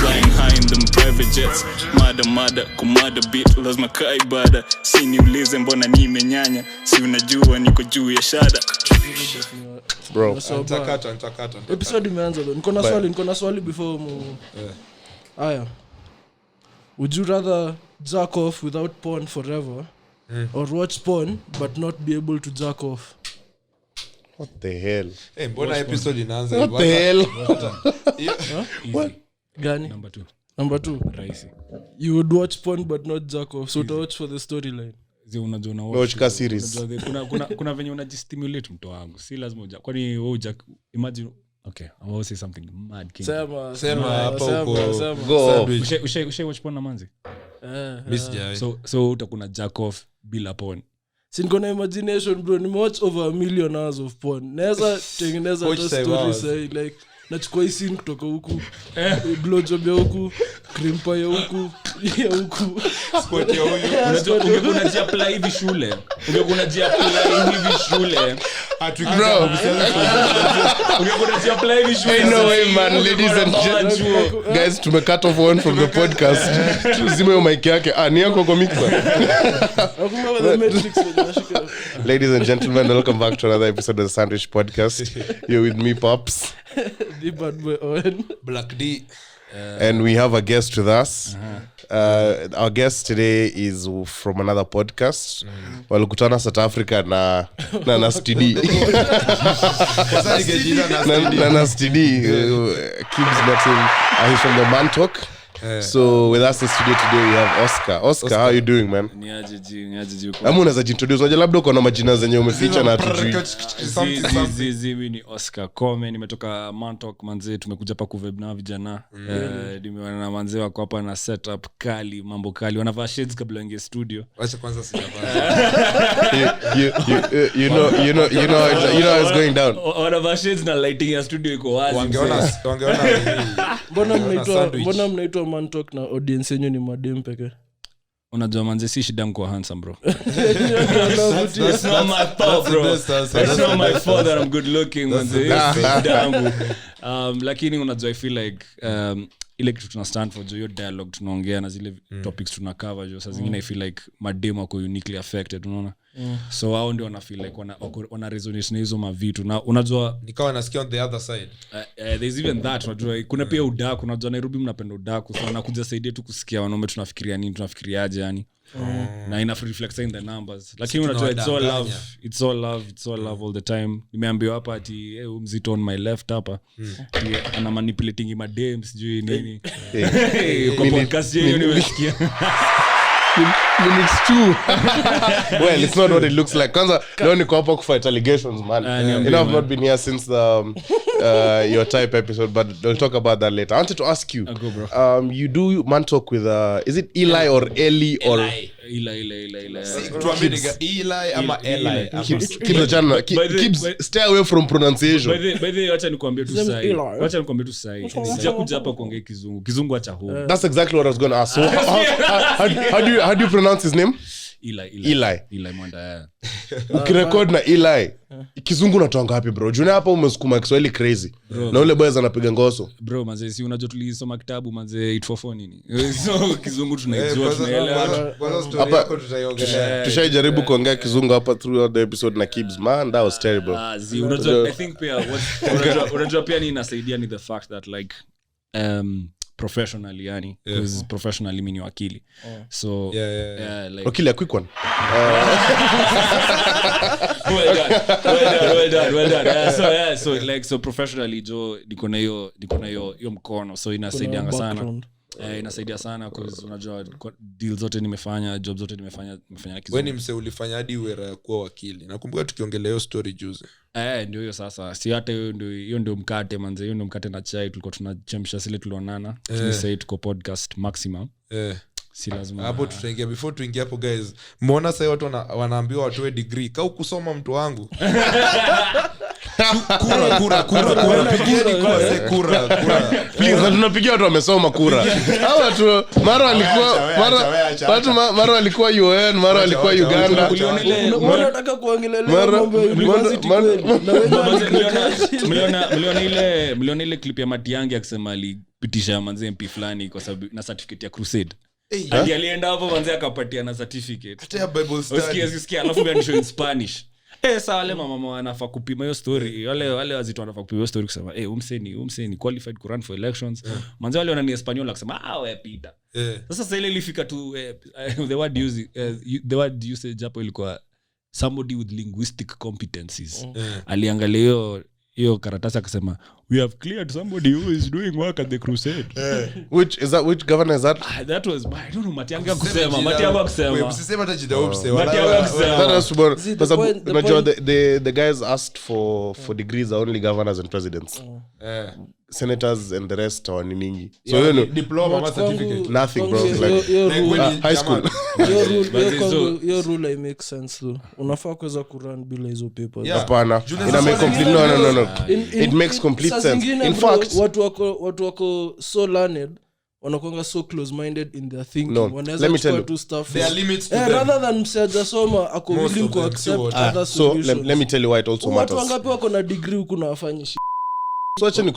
flying high in them private jets. Mada kumada beat lazima kai bada. Si niulize mbona nimenyanya, si unajua niko juu ya shada. Bro, nitakata. Episode imeanza leo. Niko na swali before aya. Would you rather jack off without porn forever or watch porn but not be able to jack off? what the hell? Mbona episode inaanza What the hell? What? Gani? Number 2. Rahisi. You would watch porn but not jack off. So to watch for the storyline. Unajua na watch ka series. Kuna venye unajistimulate mtu wangu. Si lazima uja. Kwani wewe imagine okay, I will say something mad king. Sema hapa uko. Go. Ushe watch porn na manzi? Miss Jai. So utakuna jack off bila porn. Sinko na imagination bro, nimewatch over 1 million hours of porn. Naweza tengeneza hata stories like nachukua hii scene kutoka huku, blowjob ya huku, cream pie ya huku, ya huku. Sport ya huyu. Unajua ungekuwa apply hivi shule. Bro, no way man, ladies and gentlemen. Guys, to cut off one from the podcast. Tuzime yo mic yake. Ni yako kwa mixer. Ladies and gentlemen, welcome back to another episode of the Sandwich Podcast. You're with me, Pops. The bad boy Owen. Black D. And we have a guest with us. Our guest today is from another podcast. Walikutana South Africa na STD. Na STD. Kibbs met him. He's from the ManTalk. So with us in studio today we have Oscar, how are you doing, man? Niaje. Amu unaweza jintroduce, unajua labda uko na majina zenye umeficha na hatujui. Mimi ni Oscar Koome, nimetoka ManTalk manze, tumekuja hapa kuvibe na vijana. Nimeona na manze wako hapa na setup kali, mambo kali. Wanavaa shades kabla waingie studio. Acha kwanza sijapata. You know it's going down. Wanavaa shades na lighting ya studio iko wazi. Wangeona. Mbona mnaitwa ManTalk na audience yenu ni madem peke? Unajua manze si shida mko handsome bro. That's not my fault, bro. That's not my fault that I'm good looking manze. Lakini unajua I feel like ile kitu tuna stand for your dialogue tunaongea na zile topics tuna cover jo. Sasa zingine I feel like madem wako uniquely affected, unaona? So hao ndio wana feel like wana resonate na hizo mavitu. Na unajua nikawa nasikia on the other side. There's even that, unajua kuna pia udaku, unajua Nairobi mnapenda udaku sana, nakuja saidia tu kusikia wanaume tunafikiria nini, tunafikiriaje yani. Na ina reflect in the numbers. Lakini unajua it's all love all the time. Nimeambiwa hapa ati mzito on my left hapa. Ana manipulating my DM sijui nini. Kwa podcast yenu nimesikia. Minutes 2. Well, it's not what it looks like. Kwanza leo niko hapa kufight allegations, man. You know I've not been here since the your type episode, but we'll talk about that later. I wanted to ask you. Go, bro. You do ManTalk with is it Eli or Ellie or Eli. Tuambie Eli ama Eli. Kibbs, stay away from pronunciation. By the way, acha nikwambie tu sahi. Sijakuja hapa kuongea Kizungu acha huko. That's exactly what I was going to ask. So how do you pronounce his name? Eli Mwanda. Ukirecord na Eli, Kizungu natoanga wapi bro? Juna hapa umesukuma Kiswahili crazy. Na ule boys anapiga ngoso. Bro manze, si unajua tulisoma kitabu manze 844 nini. So Kizungu tunaijua tunaelewa. Hapa tutaiongelea. Tushajaribu kuongea Kizungu hapa throughout the episode na Kibbs, man, that was terrible. Unajua I think pia unajua pia ni inasaidia ni the fact that like professionally yani, because professionally mimi ni wakili. So like Wakili, a quick one. well done. So professionally jo niko na hiyo mkono, so inasaidia sana. Inasaidia sana because unajua deal zote nimefanya, job zote nimefanya Kizungu. Wewe ni mse ulifanya hadi uwe kuwa wakili. Nakumbuka tukiongelea hiyo story juzi. Ndio hiyo sasa. Si hata hiyo ndio mkate manze, hiyo ndio mkate na chai tulikuwa tunachemsha sile tulionana. Tulisay tuko podcast maximum. Si lazima. Hapo tutaingia, before tuingie hapo guys. Muona sasa watu wanaambiwa watoe degree. Kau kusoma mtu wangu. Kura. Please, tunapigia watu wamesoma kura. Hao watu mara walikuwa UN, mara walikuwa Uganda. Unataka kuongelelea mambo ya university kweli? Mliona ile clip ya Matiangi akisema kupitisha manze MP fulani kwa sababu na certificate ya crusade alienda hapo manze akapatia na certificate hata ya Bible study usikia alafu bado in Spanish sawa wale mama wanafaa kupima hiyo story wale wazito wanafaa kupima hiyo story kusema umseni qualified to run for elections manze wale wanani Espanol akisema wewe pita sasa ile ilifika tu the word usage hapo ilikuwa somebody with linguistic competencies aliangalia hiyo karatasi akasema we have cleared somebody who is doing work at the crusade which governor is that? That was I don't know Matiang'i kusema msisema hata jida upse the guys asked for degrees are only governors and presidents senators and the rest are nini so you know diploma or certificate nothing bro high school your rule I make sense though unafaa kuweza kurun bila hizo papers hapana ina make complete no it makes complete sense in fact watu wako so learned wanakuanga so close minded in their thinking wanaweza kuchukua tu stuff there are limits to them rather than msaja soma ako willing to accept other solutions so let me tell you why it also matters watu wangapi wako na degree huko na wafanyi so acha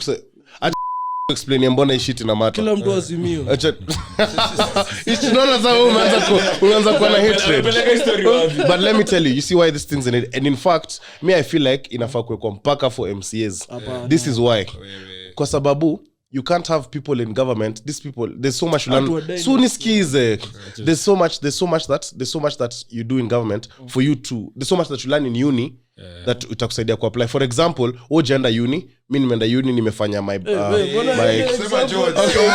explain mbona hii shit ina matter kila mtu azimio acha tunaona sasa unaanza kuwa na hatred but let me tell you see why these things in it and in fact me I feel like inafaa kuwekwa mpaka for MCAs this is why kwa sababu you can't have people in government these people there's so much there's so much that you do in government for you to there's so much that you learn in uni that itakusaidia ku apply for example ujenda uni mimi nimeenda uni nimefanya my sema George okay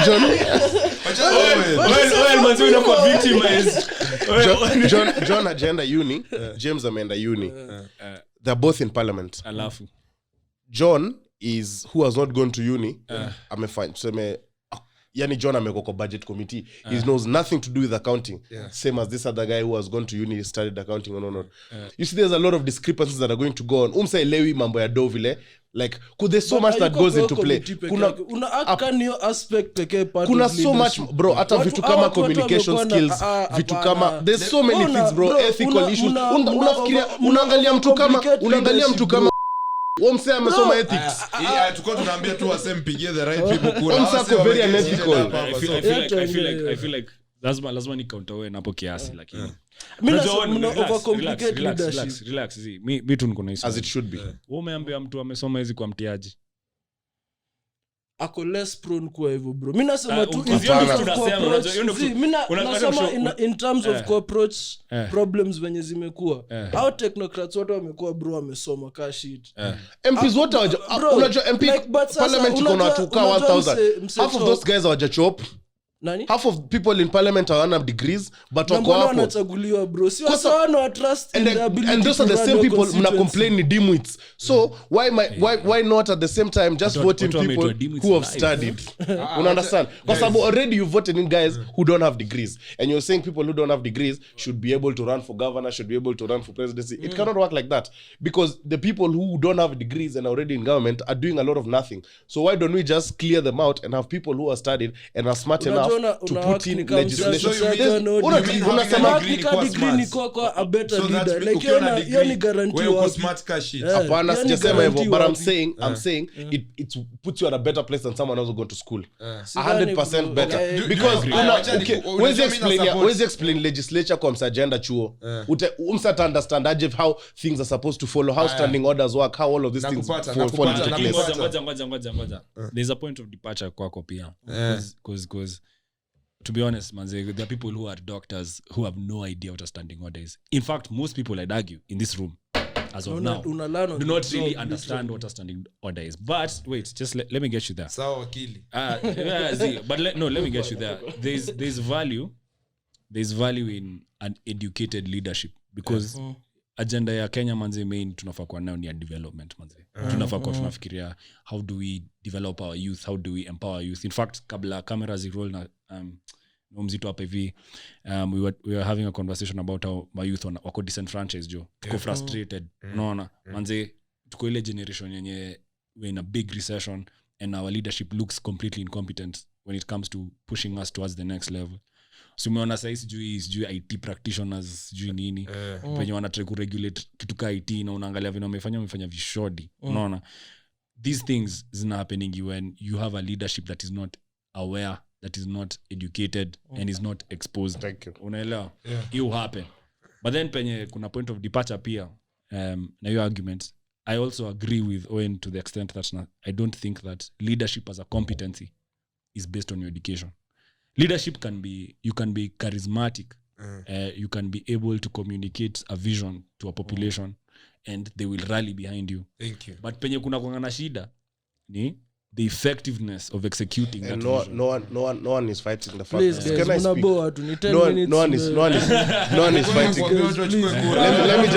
John well manzi unakuwa victimized John agenda uni James ameenda uni they're both in parliament alafu John is who has not gone to uni amefanya tuseme yani John ameko kwa budget committee he knows nothing to do with accounting same as this other guy who has gone to uni studied accounting or not you see there's a lot of discrepancies that are going to go on umsaelewi mambo ya do vile like could there's so much that goes into play kuna aspect pekee part kuna so much bro hata vitu kama communication skills vitu kama there's so many things bro ethical issues unafikiria unaangalia mtu kama Omse amesoma ethics. Tulikuwa tunaambia tu wasempigie the right people kura. Omse very unethical. I feel like lazima ni counter wewe napo kiasi lakini. Mimi na overcomplicate leadership. Relax. Mimi tu niko na hizo. As it should be. Wewe umeambia mtu amesoma hizi kwa mtiaji. Ako less prone kwa hivyo bro. Mimi nasema tu in terms of approach problems venye zimekuwa. How technocrats wote wamekuwa bro wamesoma ka shit. MPs wote unajua MP parliament iko na watu ka 1000. Half of those guys hawajachop. Nani? Half of people in parliament hawana degrees but wako hapo. Wanachaguliwa bro. Sio sawa trust in the ability. And those are the same people mna complain ni dimwits. So why not at the same time just vote in people who have studied? You understand? Because already you voted in guys who don't have degrees and you're saying people who don't have degrees should be able to run for governor, should be able to run for presidency. It cannot work like that because the people who don't have degrees and are already in government are doing a lot of nothing. So why don't we just clear them out and have people who are studied and are smart enough to put in legislation? Hapana sijasema hivyo but I'm saying it puts you at a better place than someone else going to school 100% better because wezi explain legislature kwa msajenda chuo umsata understand aje how things are supposed to follow how standing orders work how all of these things fall into place. Ngoja. There's a point of departure kwako pia because to be honest manze there are people who are doctors who have no idea what a standing order is. In fact most people I'd argue in this room as of now do not really understand what a standing order is. But wait, just let me get you there. Sawa wakili. But let me get you there. There's value in an educated leadership because agenda ya Kenya manze main tunafaa kuwa nayo ni development manze. Tunafaa kuwa tunafikiria how do we develop our youth, how do we empower youth. In fact kabla cameras roll na mzito hapa hivi we were having a conversation about how my youth wako disenfranchised jo tuko frustrated unaona manze tuko ile generation yenye we're in a big recession and our leadership looks completely incompetent when it comes to pushing us towards the next level. So umeona sasa sijui IT practitioners sijui nini penye wanataka kuregulate kitu ka IT na unaangalia vile wamefanya vishodi unaona these things zina happening when you have a leadership that is not aware, that is not educated, and is not exposed. Thank you. Unaelewa? It will happen. But then penye kuna point of departure pia, na your arguments, I also agree with Owen to the extent that I don't think that leadership as a competency is based on your education. Leadership can be, you can be charismatic, you can be able to communicate a vision to a population, and they will rally behind you. Thank you. But penye kuna kwanga na shida ni the effectiveness of executing that vision. No one is fighting the fact. Please, Can guys, I speak? munaboa tu ni 10 No minutes. one is fighting. Let me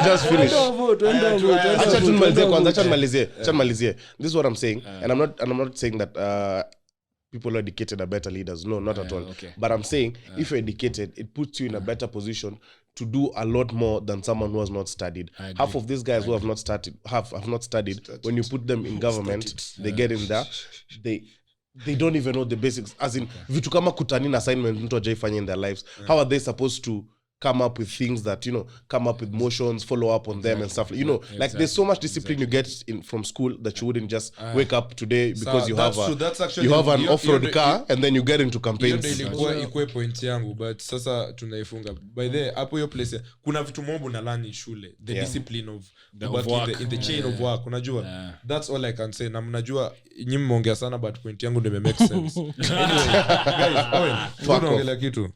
just finish. Acha tumalizie. This is what I'm saying, and I'm not saying that people who are educated are better leaders. No, not at all. Okay. But I'm saying if you're educated, it puts you in a better position to do a lot more than someone who has not studied. Half of these guys who have not studied, when you put them in government, they get in there, they don't even know the basics. As in, vitu kama kutanin assignment mtu hajaifanya in their lives. How are they supposed to come up with things that, come up with motions, follow up on them and stuff. Like there's so much discipline you get from school that you wouldn't just wake up today because you have an off-road car and then you get into campaigns. Ikue point yangu, but sasa tunaifunga. By the hapo hiyo place kuna vitu mambo na learn shule, the discipline of work in the chain of work, unajua. That's all I can say. Na mnajua nyinyi mmeongea sana, but point yangu ndio make sense. Anyway, guys, tunaongelea kitu.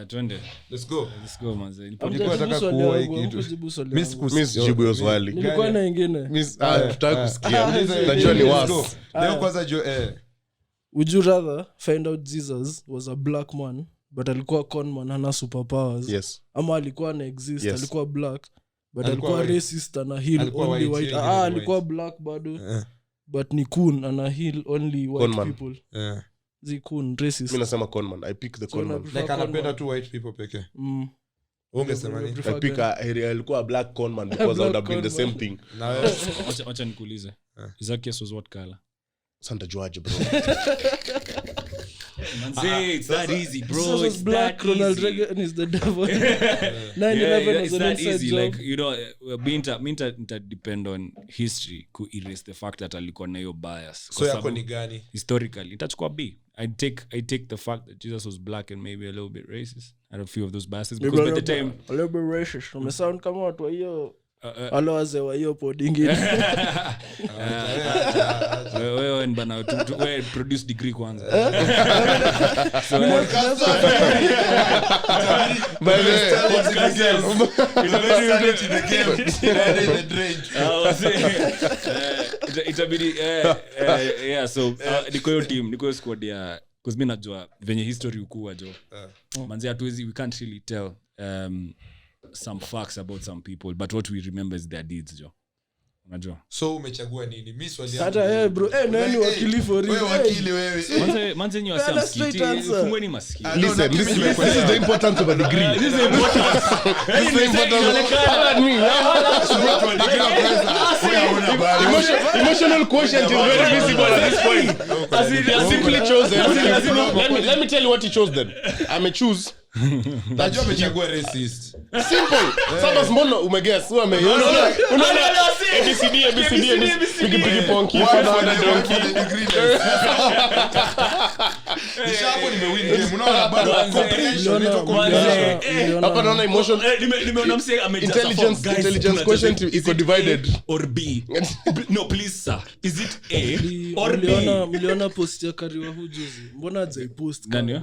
Twende. Let's go manze. Nilikuwa nataka kuoa hiki kitu. Miss jibu hiyo swali. Nilikuwa na ingine. Tutaki kusikia. Najua ni was. Leo kwanza Would you rather find out Jesus was a black man but alikuwa con man, hana superpowers? Yes. Ama alikuwa na exist, Yes. alikuwa black but Alikuwa alikuwa white. racist, ana heal Alikuwa only white, white. yeah, Alikuwa black bado. But ni coon, ana heal only white Con man. people. Yeah. Zi coon, racist. Mimi nasema conman. I pick the conman. Like anapenda tu white people peke. Ungesema nini? I pick alikuwa a black conman because I would have been the same thing. Na wewe Acha nikuulize. Zacchaeus was what color? Santa George, bro. Manze, it's that easy, bro. Jesus was It's black, that Ronald easy. Reagan is the devil. 9/11 was It's an that inside easy. job. Like, minta depend on history ku erase the fact that alikuwa na hiyo bias. so yako ni gani? Historically, itachukua B. I take the fact that Jesus was black and maybe a little bit racist. I had a few of those biases because by the time a little bit racist. Umesound kama watu wa hiyo wale wazee wa hiyo pod ingine. wewe bana wewe produce degree kwanza. Itabidi so niko hiyo team, niko squad ya, because mimi najua venye history ukua jo. Manzi hatuwezi, we can't really tell some facts about some people, but what we remember is their deeds jo. Unajua? So umechagua nini? Mimi swali yangu. Hata bro, nani wakili for real? Wewe wakili wewe. Manze nyo asam skiti, fungweni maskiti. Listen, this is the importance of a degree. This is the importance emotional quotient is very visible at this point. As he simply chosen. Let me tell you what he chose then. I choose. Najua umechagua racist. Simple. Sasa mbona umeguess? Wewe unaona ABCD pigi ponki fana donkey. Nishapo nimewin game. Unaona bado comprehension ito comprehension. Hapa naona emotion. Nimeona mse amejaza Intelligence quotient iko divided. Or B. No, please sir. Is it A or B? Miliona post ya Kariwa hujuzi. Mbona hajai post Gani ya?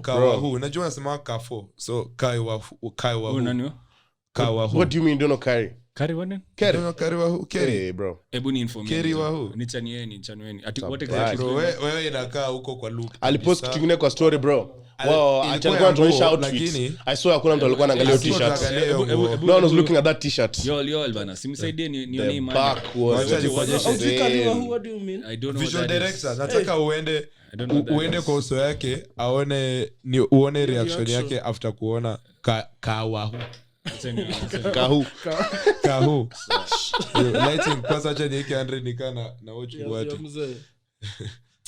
Kawahu. Unajua unasema kafo. So Kawahu. Nani? Kawahu. What do you mean don't know carry? Carry one? Carry. No, Kawahu. Carry. Hey bro. Ebu ni inform. Carry wahu. Nichanueni. What bad. exactly? Bro, wewe inakaa huko kwa loop. Alipost kitu kingine kwa story bro. Wow, alikuwa anatuonyesha outfit. I saw hakuna mtu alikuwa anaangalia t-shirt. No one was looking at that t-shirt. Yo bana, simsaidie nione The imani. back was What do you mean? I don't know. Visual what that is. director, nataka uende kwa uso yake, uone reaction yake after kuona Kawahu. Kahu. Lighting kwanza acha niweke 100 nikana na watch what.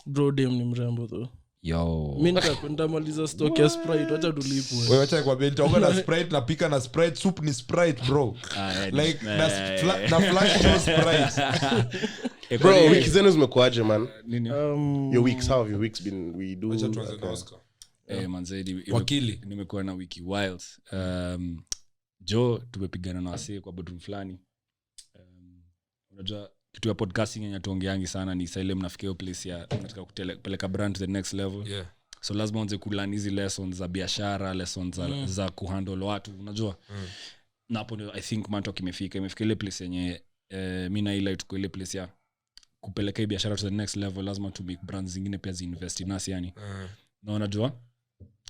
Bro, dem ni mrembo though. Yo. Mimi nitamaliza stock ya Sprite, acha tulipwe. Wewe acha kwa belt utaoga na Sprite na pika na Sprite soup ni Sprite bro. Like na flash to Sprite. Bro, wiki zenu zimekuaje man? Nini? Your weeks, how have your weeks been? We do Acha tuanze na Oscar. Manze Wakili. nimekuwa na wiki wild. Jo tumepigana na wasee kwa bedroom fulani. Unajua kitu ya podcasting yenye tuongeangi sana ni sile mnafikia place ya unataka kupeleka brand to the next level. Yeah. So lazima uanze kulearn hizi lessons za biashara, lessons za kuhandle watu, unajua. Na hapo I think ManTalk imefika ile place yenye mimi na ile tuko ile place ya kupeleka biashara to the next level, lazima to make brands zingine pia zi-invest in us yani. Na unajua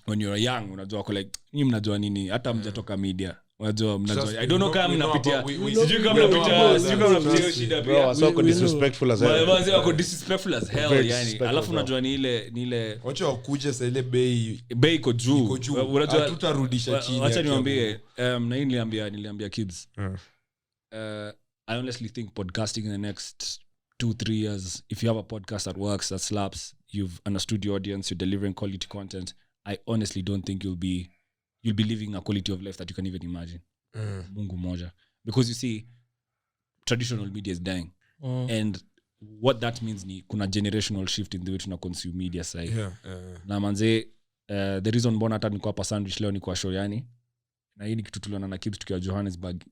when you're young unajua kwa like nyinyi mnajua nini hata mjatoka media. Unajua mnajua I don't know kama mnapitia sijui kama mnapitia shida pia. Bro, so disrespectful as hell. Wazee wako disrespectful as hell yani. Alafu unajua ni ile wacha wakuje sasa ile bei iko juu. Unajua tutarudisha chini. Acha niwaambie na hii niliambia kids. I honestly think podcasting in the next 2-3 years, if you have a podcast that works, that slaps, you've understood your audience, you're delivering quality content, I honestly don't think you'll be living a quality of life that you can even imagine. Mungu moja. Because you see, traditional media is dying. And what that means ni kuna generational shift in the way tuna consume media side. Na manze, the reason mbona hata niko hapa sandwich leo ni kwa show yani. Na hii ni kitu tuliona na Kibs tukiwa Johannesburg.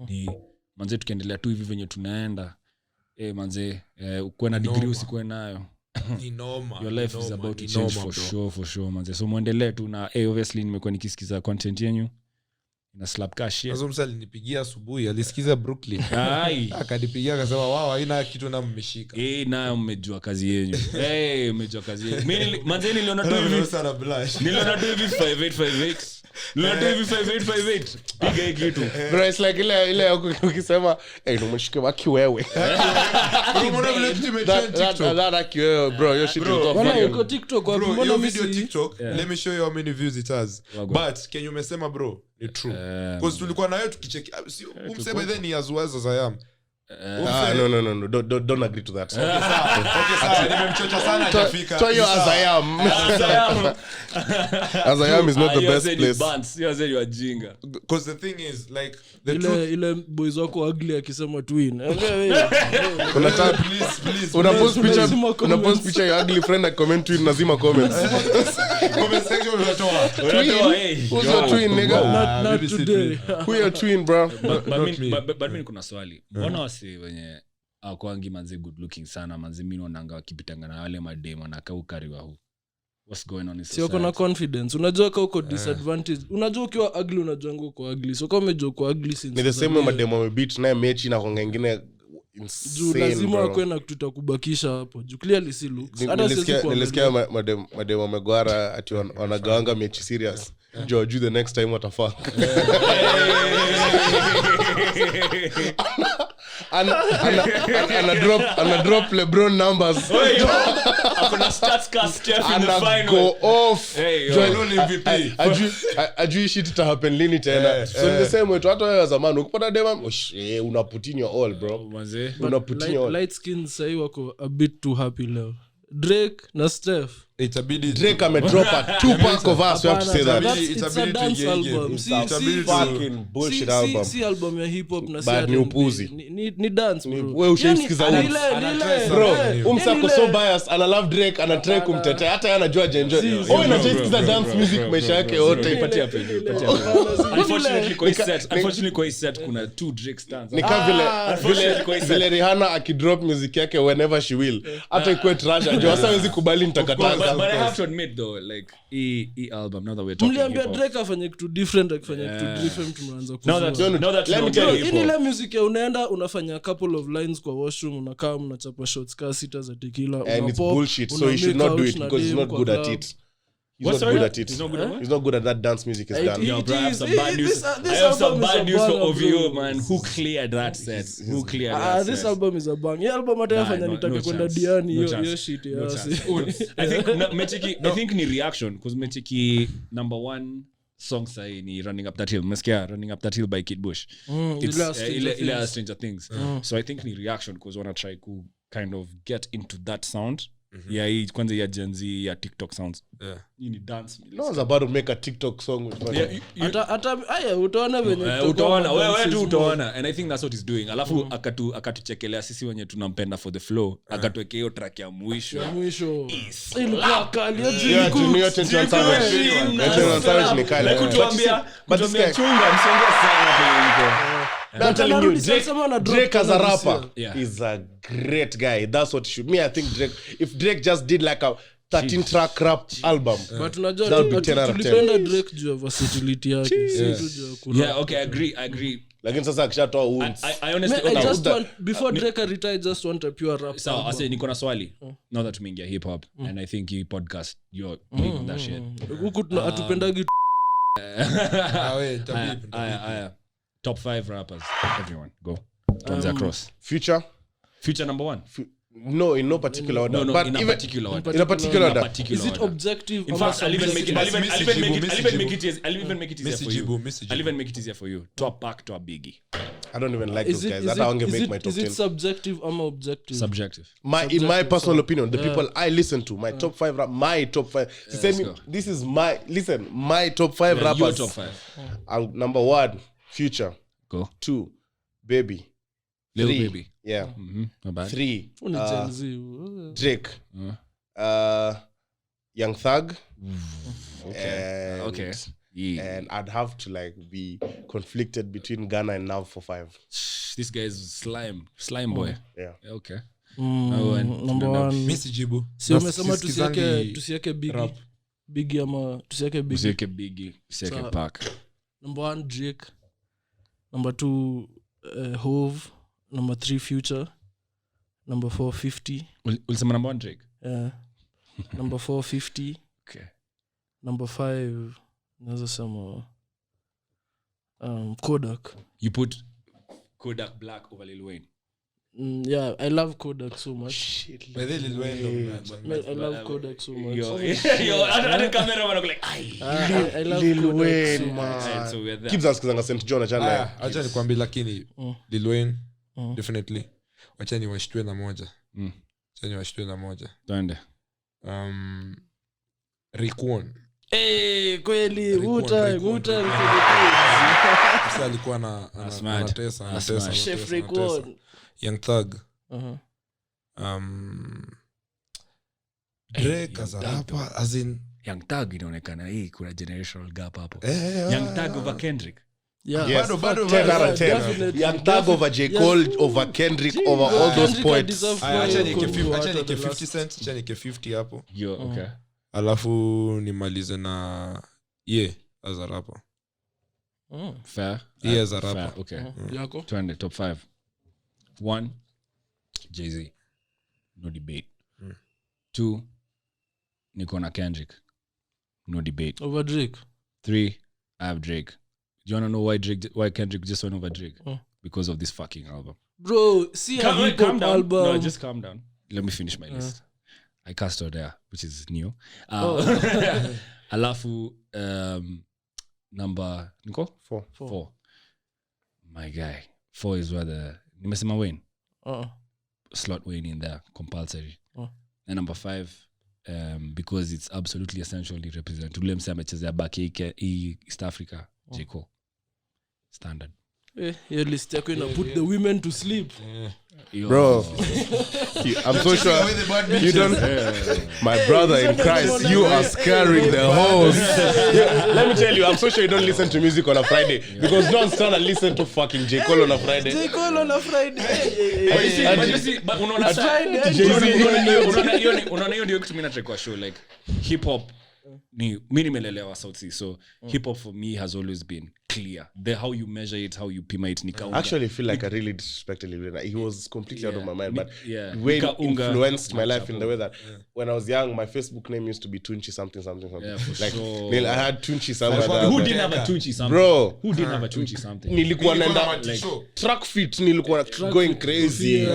Ni manze tukiendelea tu hivi venye tunaenda. Manze, ukuwe na degree usikuwe nayo. Your life is about to change for sure manze. So muendelee tu na obviously nimekuwa nikisikiza content yenu na slap cash. Sasa msali nipigia asubuhi alisikiza Brooklyn. Akanipigia akasema wow haina kitu na mmeshika. Na mmejua kazi yenu. Mmejua kazi yenu. Mimi manze niliona tu hivi sana blush. Niliona tu hivi 5858. Niliona tu hivi 5858. Piga hii kitu. Bro, it's like ile ukisema umeshike waki wewe. Mbona vile tumetrend TikTok? That wewe bro, your shit is off. Bwana uko TikTok wapi? Bro, Mbona your mimi video TikTok, let me show you how many views it has. But can you mesema bro? Ni true. Because tulikuwa nayo tukicheki. Umsema then ni as well as I am. No. Don't agree to that. Okay, sawa. Nimemchocha sana hajafika. So you as I am. As I am is not the best place. You said you are jinga. Because the thing is like the truth. Ile boys wako ugly akisema twin. Please. Unapost picture your ugly friend and comment to nazima comments. Comment section unatoa. Who's your twin nigga? Not today. Who your twin bro? But mimi kuna swali. Mbona wasi wenye akwangi manzi good looking sana manzi mimi naonanga wakipitanga na wale mademo na kaukariwa huu. What's going on in society? Sio kuna confidence. Unajua kama uko disadvantage. Unajua ukiwa ugly unajua uko ugly. So kama umejua uko ugly since. Ni the same way mademo wamebeat naye mechi na konga nyingine insane. Lazima akwe na kitu tutakubakisha hapo. Juu clearly si looks. Hata nilisikia mademo wamegwara ati wanagawanga mechi serious. Juu the next time watafunk. ana drop LeBron numbers. Akona stats cast Steph in the final. Go off. Joel MVP. Ajui shit ita happen lini tena. So in the same way hata wewe zamani ukipata dema una put in your all bro. Una put in your all. Light skin sai wako a bit too happy leo. Drake na Steph. Drake amedrop a 2-pack of us. We have to say that. It's a dance album. Fucking bullshit album. Si album ya hip hop na Bad ni upuzi. Ni dance bro. Wewe ushaisikiza bro. Umsako so biased ana love Drake ana try kumtetea hata yeye anajua enjoy. Anajisikiza dance music maisha yake yote. Patia. Unfortunately kwa set kuna 2 Drake stands. Ni kama vile Rihanna akidrop music yake whenever she will. Hata ikuwe trash ndio sasa hawezi kubali nitakataza. But I have to admit though, like e album now that we're talking about Drake afanye kitu different akifanya kitu different tunaanza kuzua. Now that let me tell you, ile music ya unaenda unafanya a couple of lines kwa washroom unakaa mnachapa shots ka sita za tequila and it's bullshit so you should not do it because he's not good at it. He's not good at it. He's not good at that dance music is done. Yo, bro, I have some bad news. I have some bad news for OVO, man. Who cleared that set? Who cleared that set? This album is a bang. Hii album atafanya nitake kwenda Diani hiyo shit ya. I think ni reaction because mechiki number 1 song say ni Running Up That Hill. Meskia Running Up That Hill by Kid Bush. It's Stranger Things. So I think ni reaction because wanna try to kind of get into that sound. ya hii kwanza ya Gen Z ya TikTok sounds hii ni dance No one's about to make a TikTok song with hata aya utaona venye utaona wewe tu utaona and I think that's what he's doing alafu akatuchekelea sisi wenye tunampenda for the flow akatuwekea hiyo track ya mwisho ilikuwa kali ni kali kutuambia chunga msonge sana I'm telling you, Drake as a rapper Yeah. is a great guy. That's what he should. Me, I think if Drake just did like a 13-track rap album, but that unajua would be 10 out of 10. tulipenda Drake juu ya versatility yake si tu juu ya kuna yeah okay I agree Lakini sasa akishatoa wounds. I honestly I just want before Drake retire just want a pure rap so I say niko na swali now that tumeingia hip hop and I think you podcast you're big on that shit huku atupendagi top 5 rappers everyone go tuanze across future number 1 No, in no particular order. no but in a even particular order in a particular order. is it objective in fact I'll even make it easier for you top pack to a biggie I don't even like those guys. That's how I'm gonna make my top 10. Is it subjective or objective? Subjective. In my personal opinion, the people I listen to, my top 5 my top 5. This is my top 5 rappers. Your top 5. Number 1, Future. Go. 2, Baby. Lil 3, Baby. Yeah. Not bad. 3, Gen Z. Drake. Young Thug. Okay. Yeah. And I'd have to like be conflicted between Ghana and Nav for 5. This guy is slime boy. Yeah. Okay. Number 1 Missy Jibu. Si umesema tusiweke Biggie ama tusiweke Biggie. Second pack. Number 1 Drake. Number 2 Hove. Number 3 Future. Number 4 50. Ulisema number 1 Drake? Yeah. Number 4 50. Okay. Number 5 naweza sema Kodak. You put Kodak Black over Lil Wayne. Yeah, I love Kodak so much. Shit. By the Lil Wayne, I love Kodak so much. Yo, other camera man like, I love Lil Kodak Wayne, so man. so we're there. Keeps askizanga St. John achana. acha nikwambie lakini Lil Wayne definitely wacha niwashtue na moja. Twende. Rikwon. Kweli Wuta. Sasa alikuwa anatesa Chef Rikwon. Young Thug. Drake as a rapper as in Young Thug inaonekana hii kuna generational gap hapo. Young Thug over Kendrick. Yeah. Yes, Bado, 10 out of 10. definitely. Young Thug over J. Cole, over Kendrick, over all those Kendrick poets. deserve acha nike Cole 50 cents, acha nike 50 hapo. Yo, okay. Alafu nimalize na as a rapper. Fair. As a rapper. Fair. Okay. Yako? Twende top 5. 1 Jay-Z. No debate. 2 niko na Kendrick. No debate. Over Drake. 3 I have Drake. Do you want to know why Kendrick just went over Drake? Because of this fucking album. Bro, see a hip Calm hop down. album. No, just calm down. Let me finish my list. I cast her there, which is new. Alafu number Nico? 4. My guy. 4 is where the nimesema Wayne. Slot Wayne in there, compulsory. And number 5, because it's absolutely essentially represent. Ule mse amechezea back East Africa, J. Cole. Standard. Your list yako ina put the women to sleep. Bro, I'm so sure you don't. My brother in Christ, you are scaring the host. Let me tell you, I'm so sure you don't listen to music on a Friday because no one's trying to listen to fucking J. Cole on a Friday. J. Cole on a Friday. But unaona hiyo ndio kitu mimi nataka kwa show like hip hop ni mimi nimelelewa South Sea, so hip hop for me has always been clear. The how you measure it, how you pima it, I actually feel like I really disrespected him. He was completely out of my mind, but yeah. the way it influenced my life in the way that when I was young, my Facebook name used to be Tunchi something. Yeah, for like sure. I had Tunchi something. Who didn't have a Tunchi something? Bro, who didn't have a Tunchi something? Nilikuwa naenda track fit, nilikuwa going crazy.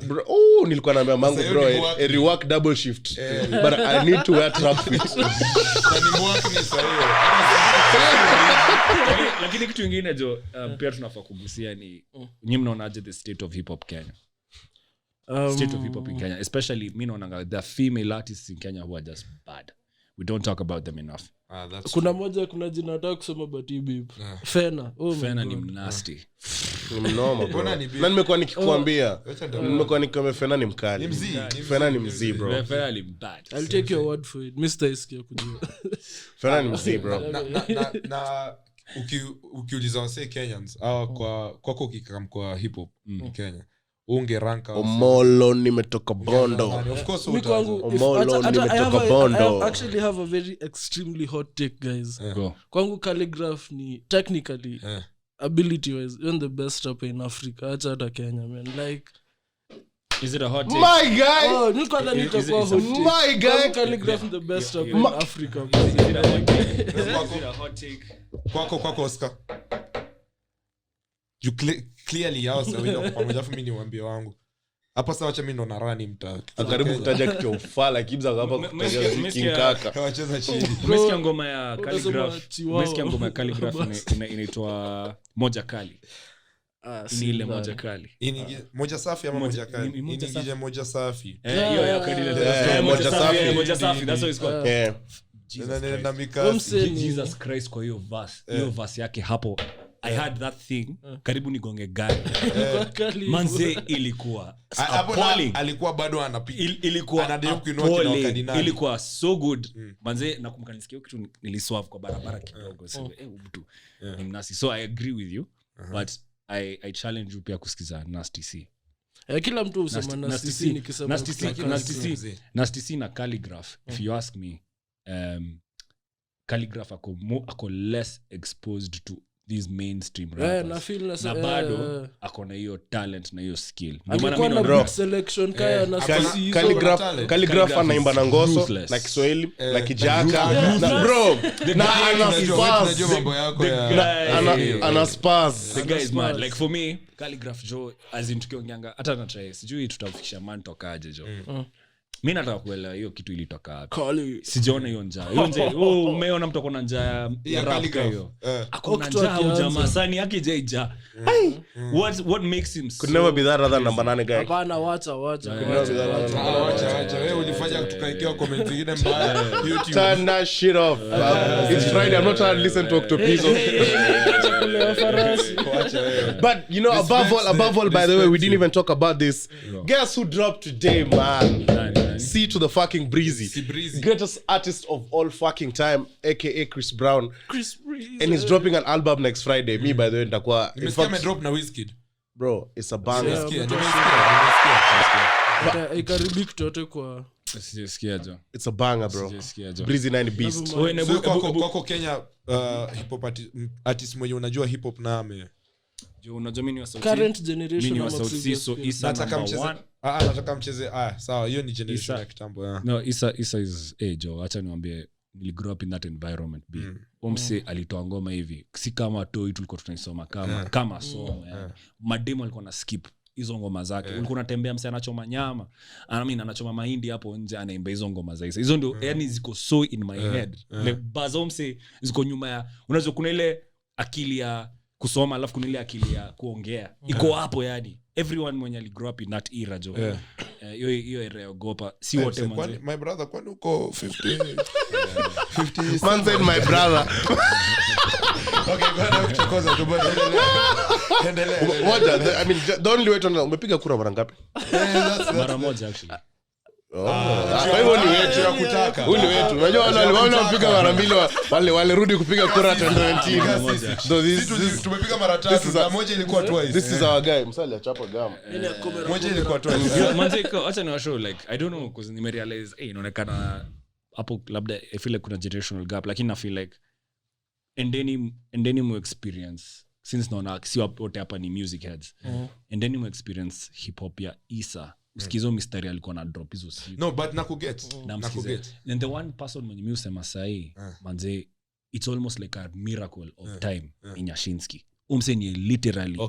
Bro, nilikuwa naambia mangu bro, a rework double shift. But I need to wear track fit. Lakini kitu kingine jo pia tunafaa kugusia ni nyinyi mnaonaje the state of hip hop Kenya? state of hip hop in Kenya, especially me naonanga the female artists in Kenya who are just bad. We don't talk about them enough. Kuna jina nataka kusema but beep. Fena. Fena ni nasty. Ni mnoma. Na nimekuwa nikikwambia. Nimekuwa nikikwambia Fena ni mkali. Fena ni mzee bro. Fena ni bad. I'll take your word for it. Mr. Iskia kujua. Fena ni mzee bro. Na ukiuliza wase Kenyans kwako ukikam kwa hip hop in Kenya unge ranka Omolo nimetoka Bondo. Of course Omolo nimetoka Bondo. I actually have a very extremely hot take guys. Go. Kwangu Calligraph ni technically ability wise even the best rapper in Africa hata Kenya man like is it a hot take? My guy. Oh, niko na nitakuwa hot take. My guy. Calligraph is the best rapper in Africa. Is it a hot take? Kwako Oscar. You clearly house wewe pamoja mimi niwaambie wangu. Hapa sasa acha mimi ndo narani mtaa. Karibu kutaja kitu ufala kibza hapa kutaja King Kaka. Wacheza chini. Umesikia ngoma ya Calligraph? Umesikia ngoma ya Calligraph inaitwa Moja Kali. Ni ile Moja Kali. Moja safi ama Moja Kali? Iningije Moja safi. Hiyo ya Kali. Moja safi. That's what it's called. Jesus Christ kwa hiyo verse yake hapo. I had that thing karibu nigonge gari. Manze ilikuwa appalling. Alikuwa bado anapiga. Ilikuwa anadai kuinua kina wakadinali. Ilikuwa so good. Manze nakumbuka nisikia kitu niliswerve kwa barabara kidogo. Sasa mtu ni mnasi. So I agree with you but I challenge you pia kusikiza Nasty C. Kila mtu husema Nasty C nikisema Nasty C na Calligraph. If you ask me Calligraph ako less exposed to these mainstream rappers. Na bado akona hiyo talent na hiyo skill. Ndio maana selection kaya na Calligraph anaimba na ngoso na Kiswahili na Kijaka na bro na ana spaz. The guy is mad. Like for me Calligraph Joe as in tukiongeanga hata na try sijui tutafikisha ManTalk aje Joe. Mimi nataka kuelewa hiyo kitu ilitoka wapi. Sijaona hiyo njaa. Hiyo njaa, umeona mtu akona njaa ya rap hiyo. Akona njaa ujamaa sani yake jaija. What makes him could never be that other number 9 guy. Hapana wacha. Wewe ulifanya tukaekewa comment nyingine mbaya YouTube. Turn that shit off. It's Friday. I'm not trying to listen to Octopizo. But you know above all by the way we didn't even talk about this. Guess who dropped today man? C to the fucking Breezy. Greatest artist of all fucking time aka Chris Brown. And he's dropping an album next Friday. Me by the way nitakuwa nimesikia drop na Wizkid. Bro, it's a banger. Ikaribiki tote kwa sijasikia jo. It's a banger bro. Breezy 9 Beast. Kwako Kenya hip hop artist mwenye unajua hip hop na ame jo unajua mimi ni wa sauti. Current generation mimi wa sauti so Isa nataka mcheze. Nataka mcheze. Sawa hiyo ni generation ya kitambo. No Isa is jo acha niwaambie nili grow up in that environment b. Omse alitoa ngoma hivi si kama toi tulikuwa tunaisoma kama somo yani. Mademo alikuwa na skip hizo ngoma zake. Ulikuwa unatembea msana anachoma nyama. Anachoma mahindi hapo nje anaimba hizo ngoma za Isa. Hizo ndio yani ziko so in my head. Like bazomse ziko nyuma ya unaweza kuna ile akili ya kusoma alafu kuna ile akili ya kuongea. Iko hapo yani. Everyone mwenye ali grow up in that era jo. Hiyo era ya gopa si wote manze. My brother kwani uko 50 Man said my brother. Okay, bwana kuchokoza tu bwana. Endelea. What I mean the only way to know umepiga kura mara ngapi? Mara moja actually. Kwa hivyo ni wetu ya kutaka. Huyu ni wetu. Unajua wale wanapiga mara mbili wale rudi kupiga kura 2019. So this tumepiga mara 3 na moja ilikuwa twice. This is our guy. Msali achapa gam. Moja ilikuwa twice. Manze acha ni show like I don't know because nime realize inaonekana hapo labda I feel like kuna generational gap lakini I feel like endeni mu experience since naona si wote hapa ni music heads. Endeni mu experience hip hop ya Isa. Usikizo mistari alikuwa na drop hizo siku. No but nakuget. And the one person mwenye mimi usema sahi manze it's almost like a miracle of time in Yashinsky. Umseni literally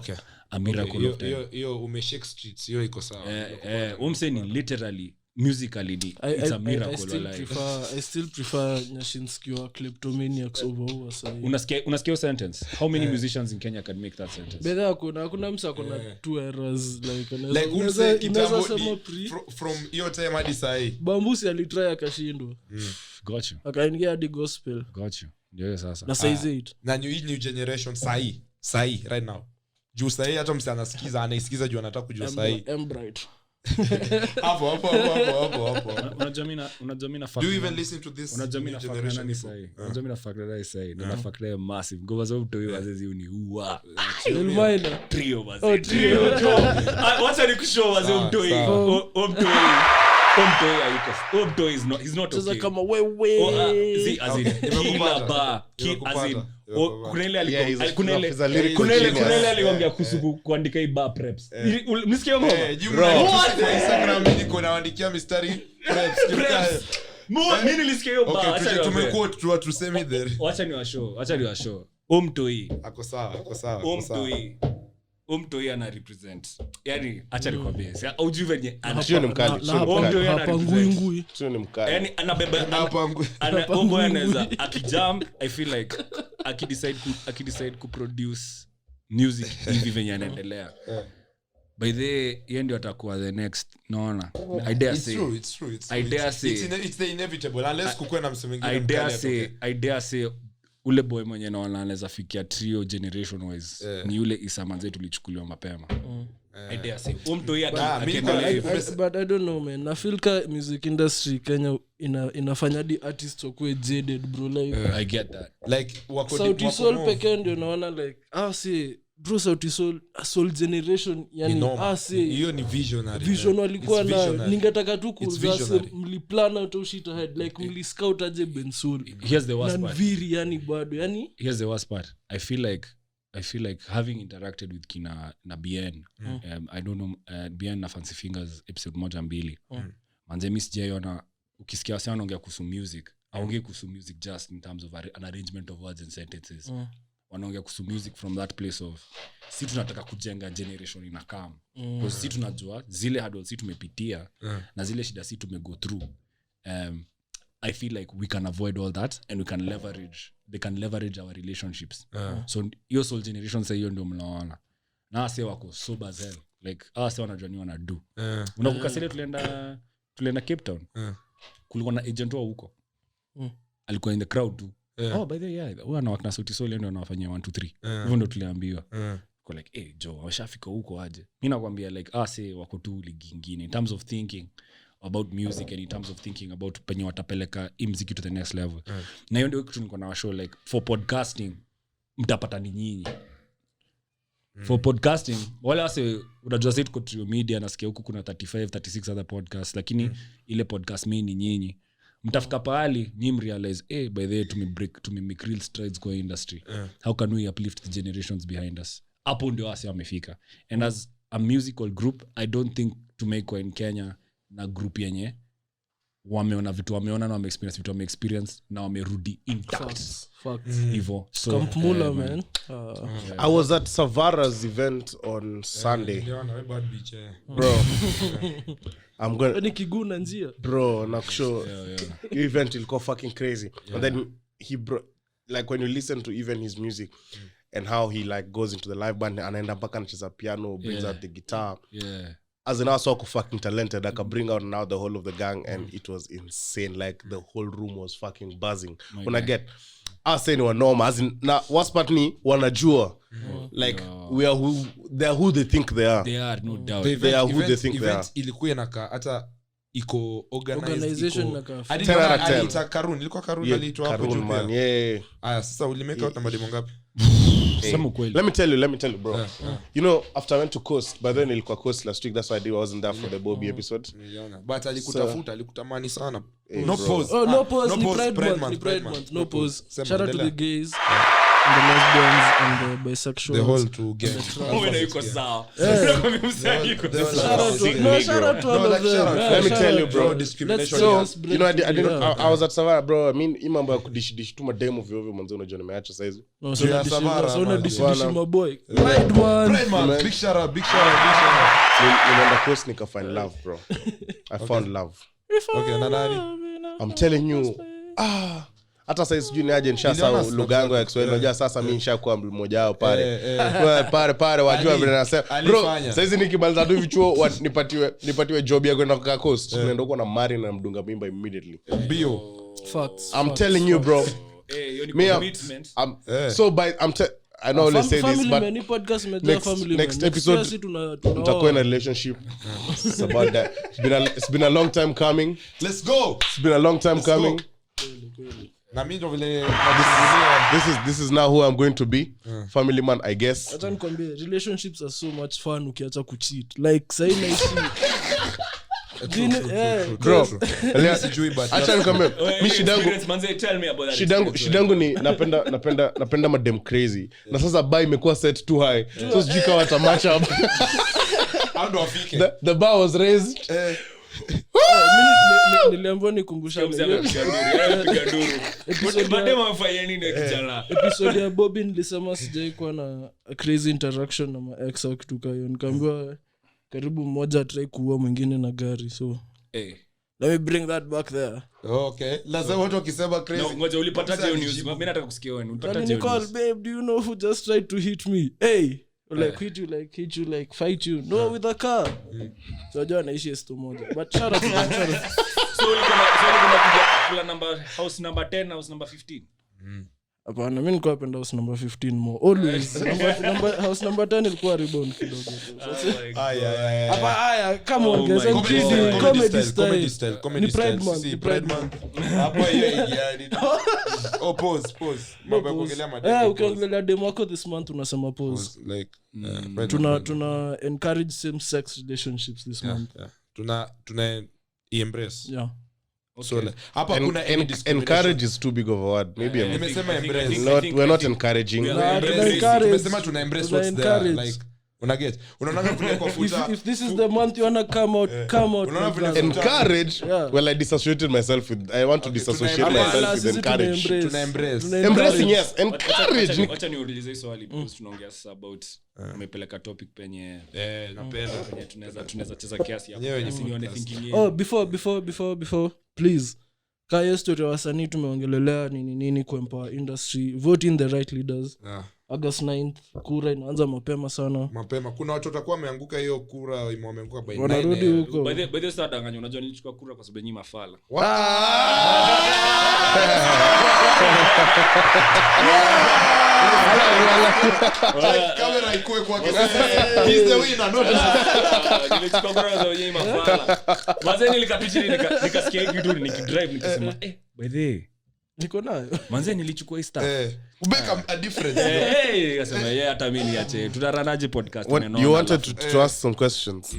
a miracle of time. Hiyo umeshake streets hiyo iko sawa. Umseni literally musically it's a miracle I still prefer Nyashinski or Kleptomaniacs over Wasai. unasikia sentence how many musicians in Kenya can make that sentence Bedha hakuna msa kuna two errors like unaweza sema from hiyo time hadi sahi Bambusi alitry akashindwa got you akaingia hadi gospel ndio sasa na size 8 na new generation sahi right now juu sahi hata msi anaisikiza juu anataka kujua sahi Bright hapo unajamina do you even listen to this unajamina generation sahi unajamina factor sahi na factor massive ngoma za mtu huyo azezi uniua Elmaina trio basi trio wacha nikushow wazee mtu huyo Omto is not, he's not okay. Sasa kama wewe see as in kila bar as in kunele aliongea kuhusu kuandika bar preps msikia ngoma Instagram niko naandikia mistari preps mimi nilisikia hiyo bar acha tumekuwa tuseme there acha ni washow Omto ako sawa Omto ana represent yani acha nikwambie ujui venye sio ni mkali hapa ngui sio ni mkali yani anabeba Ombo anaweza akijump I feel like akidecide kuproduce music hivi venye anaendelea by the yeye ndio atakuwa the next naona I dare say it's the inevitable unless kukue na msemo mwingine I dare say ule boy mwenye naona anaweza fikia trio generation wise ni yule Isamanze tulichukuliwa mapema I dare say Omto but I don't know man I feel ka music industry Kenya inafanya di artists wakue jaded bro like I get that like Sauti Sol pekee ndio naona like see bro Sauti Sol generation yani hiyo ni vision walikuwa na ningetaka tu kuuza mliplan out shit ahead like mliscout aje Bensoul here's the worst part Nviri yani bado yani here's the worst part I feel like having interacted with kina na BN I don't know BN na Fancy Fingers episode 1-2 manze miss jayona ukisikia wasa wanaongea kuhusu music aongee kuhusu music just in terms of an arrangement of words and sentences wanaongea kuhusu music from that place of si tunataka kujenga generation inakam because si tunajua zile hurdles si tumepitia na zile shida si tumego through I feel like we can avoid all that and they can leverage our relationships so your soul generation say hiyo ndio mnaona na wase wako sober zen like wase wanajua ni wana do unakumbuka sile tulienda Cape Town kulikuwa na agent wa huko alikuwa in the crowd tu by the way huwa na wakina Sauti Sol ndio wanafanyia 1 2 3 hivyo ndio tuliambiwa kwa like Joe washafika huko aje mimi nakwambia like wase wako tu ligi nyingine in terms of thinking about music and in terms of thinking about penye watapeleka muziki to the next level na hiyo ndio kitu niko na show like for podcasting mtapata ni nyinyi for podcasting wala wase unajua sasa tuko Trio Media nasikia huku kuna 35 36 other podcasts lakini ile podcast mimi ni nyinyi mtafika pahali nyinyi realize by the way to make real strides kwa industry how can we uplift the generations behind us hapo ndio wase wamefika and as a musical group I don't think to make in Kenya na group yenye wameona na wameexperience vitu wameexperience na wamerudi intact hivyo so Kampmula man I was at Savara's event on Sunday bro I'm going ni kiguna njia bro nakushow event ilikuwa fucking crazy and then he like when you listen to even his music and how he like goes into the live band anaenda mpaka anacheza piano brings out the guitar as in also fucking talented I could bring out now the whole of the gang and it was insane like the whole room was fucking buzzing when I get saying we're normal as in na worst part ni wanajua like we are who they think they are no doubt they are who they think they are ilikuwa inakaa hata iko organization na alita Karun ilikuwa Karun aliitwa hapo juu man sasa ulimeka out namba demo ngapi let me tell you bro you know after I went to Coast by then ilikuwa Coast last week that's why I wasn't there for the Bobby episode but alikutafuta alikutamani sana no pause ni Pride month no pause shout out to the gays the lesbians and the bisexuals. The whole two gang. Wewe yuko sawa. Shout out to all of them. Let me tell you, bro. Discrimination. So, Let's you know, I break was at Savara, bro. I mean, hii mambo ya kudishi tu mademo vyo manzo unajua nimeacha saizi. No, Juu ya Savara, so man. dishi my boy. Pride man. Right, man. Big shout out. Nimeenda coast nika find love, bro. I found love. Okay, na nani? I'm telling you. Hata sasa sijui ni aje nishasahau lugha yangu ya Kiswahili. Unajua sasa mimi nishakuwa mmoja wao pale. Pale wajua vile nasema. Bro, sasa hizi nikimaliza tu vichuo nipatiwe job ya kwenda kwa coast. Tunaenda huko na mari na mdunga mimba immediately. Bio. Facts. I'm telling you, bro. Me, I know let's say this, but next episode tutakuwa in a relationship. It's about that. It's been a long time coming. Let's go. It's been a long time coming. Na mimi ndo vile This is now who I'm going to be. Family man, I guess. Acha nikwambie, relationships are so much fun ukiacha kucheat. Like sai naishi. Bro, sijui but acha nikwambie, mimi tell me about that. shidangu ni napenda madem crazy. Na sasa bar imekuwa set too high. So sijui kama match up. how do afike? The bar was raised. Niliambiwa nikumbusha episode ya Bobby nilisema sijai kuwa na a crazy interaction na ma ex au kitu kayo. Nikaambiwa karibu mmoja try kuua mwingine na gari. So let me bring that back there. Okay. Lazima watu wakisema crazy. No, ngoja ulipataje hiyo news? Mimi nataka kusikia wewe. Ulipataje hiyo news? Babe, do you know who just tried to hit me? Hey. Hit you, fight you. No, with a car. So I naishi esto moja. But shout out to them. So kuna number house number 10, house number 15. Hapana, mimi nilikuwa napenda house number 15 more. Always. House number 10 ilikuwa rebound kidogo. Hapa come on guys. Comedy style. Ni Pride man. Hapa hiyo yani. Oh pause. Mambo kuongelea mademo. Ukiongelea demo wako this month unasema pause. Like tuna encourage same sex relationships this month. Tuna embrace. Yeah. Okay. So hapa kuna encourage is too big of a word. Maybe nimesema embrace. We're not encouraging. Tumesema tuna embrace what's there. Like unaget unaona vile kwa futa if this is the month you wanna come out encourage. Well, I dissociated myself with I want to dissociate myself with encourage. Tuna embrace Embracing, yes. Encourage. Acha niulize swali because tunaongea sasa about umepeleka topic penye napenda penye tunaweza cheza kiasi hapo. Nione thinking. Before please kaya story ya wasanii tumeongelelea nini kuempower industry, vote in the right leaders. August 9th kura inaanza mapema sana. Kuna watu watakuwa wameanguka hiyo kura wameanguka by 9. Wanarudi huko. By the way sasa danganya, unajua nilichukua kura kwa sababu nyinyi mafala. Kamera ikoe kwa kesi. He's the winner, not nilichukua kura kwa sababu nyinyi mafala. Manze nilikapiti nikasikia hiki kitu nikidrive nikasema by the way niko nayo. Manze nilichukua star. Ubeka a difference. Kasema hata mimi niache. Tunaranaje podcast neno. You wanted to ask some questions.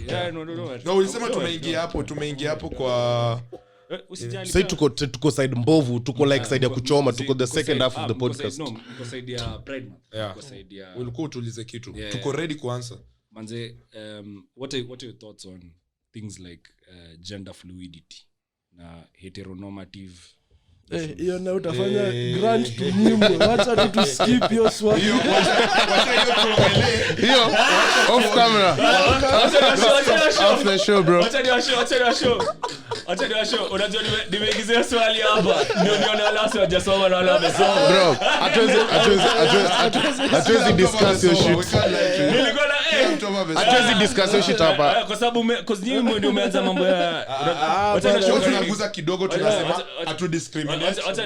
No, ulisema tumeingia hapo kwa say tuko side mbovu, tuko like side ya kuchoma, tuko the second half of the podcast. Tuko side ya Pride Month. Tuko side ya ulikuwa tulize kitu. Tuko ready kuanza. Manze what are your thoughts on things like gender fluidity na heteronormative? Hiyo na utafanya grant to nyimbo. Wacha tu skip hiyo swali. Hiyo hiyo off camera. Off the show bro. Wacha ni show. Unajua nimeigizia swali hapa. Ndio nione wale wasijasoma na wale wamesoma. Bro, hatuwezi discuss your shit. Nilikuwa na hatuwezi discuss your shit hapa. Kwa sababu cause nyinyi ndio umeanza mambo ya wacha ni show tunaguza kidogo tunasema hatu discriminate. Acha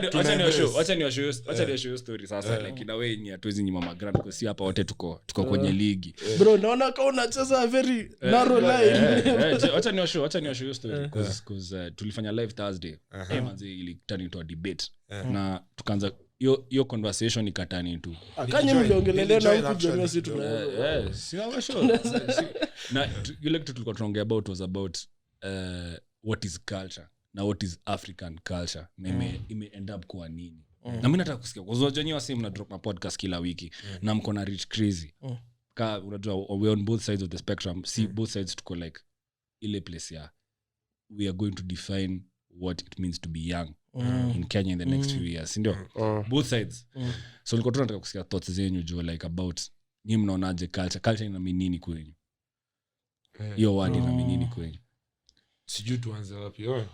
ni show story sasa like na wewe ni hatuwezi nyima magrand kwa si hapa wote tuko kwenye ligi. Bro, naona kama unacheza very narrow line. Acha ni show story because tulifanya live Thursday. Manzi ili turn into a debate. Na tukaanza hiyo conversation ikatani tu. Akanye mliongelelea na huko jamii sisi tunaelewa. Si show. Na ile kitu tulikuwa tunaongea about was about what is culture na what is African culture. Ime end up kwa nini? na mimi nataka kusikia kwa sababu wenyewe wasi mna drop na podcast kila wiki na mko na rich crazy ka unajua we on both sides of the spectrum see both sides tuko like ile place ya we are going to define what it means to be young in Kenya in the next few years ndio both sides so nilikuwa tunataka kusikia thoughts zenyu juu like about ni mnaonaje culture ina nini kwenyu hiyo word ina nini kwenyu sijui tuanze wapi wewe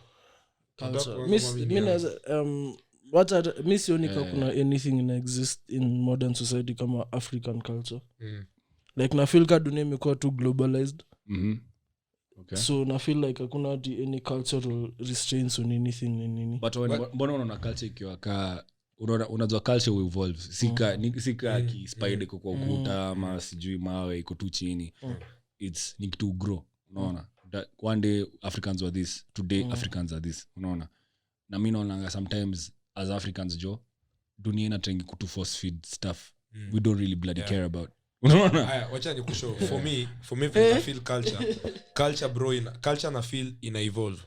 mi sioni ka kuna anything ina exist in modern society kama African culture like na feel ka dunia imekuwa too globalized okay so na feel like hakuna any cultural restraints on anything nini but mbona unaona culture ikiwa ka unajua culture will evolve sika ki spider kwa ukuta ama sijui mawe iko tu chini it's need to grow unaona that one day Africans were this today Africans are this unaona na mimi naona sometimes as Africans dunia inatengi kutu force feed stuff we don't really bloody care about unaona haya wacha nikushow for me I feel culture bro culture na feel ina evolve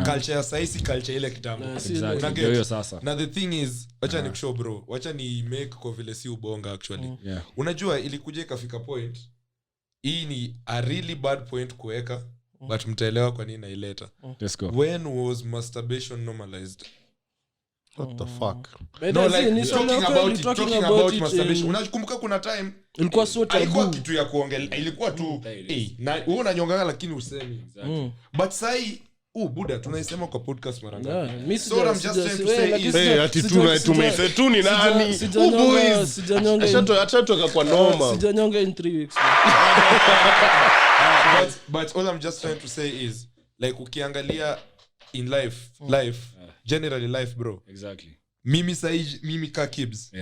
culture ya saisi culture ile kitambo exactly hiyo sasa na the thing is wacha nikushow bro wacha ni make kwa vile si ubonga actually unajua ilikuja ikafika point hii ni a really bad point kuweka but mtaelewa kwa nini naileta let's go when was masturbation normalized what the fuck no like talking about masturbation unakumbuka kuna time ilikuwa so ilikuwa kitu ya kuongelea ilikuwa tu na wewe unanyonganga lakini usemi but sai buda tunaisema kwa podcast mara ngapi so I'm just trying to say hey ati tu ni nani boys sijanyonga atatoka kwa noma sijanyonga in 3 weeks but all I'm just trying to say is like ukiangalia in life generally life bro exactly mimi ka kibs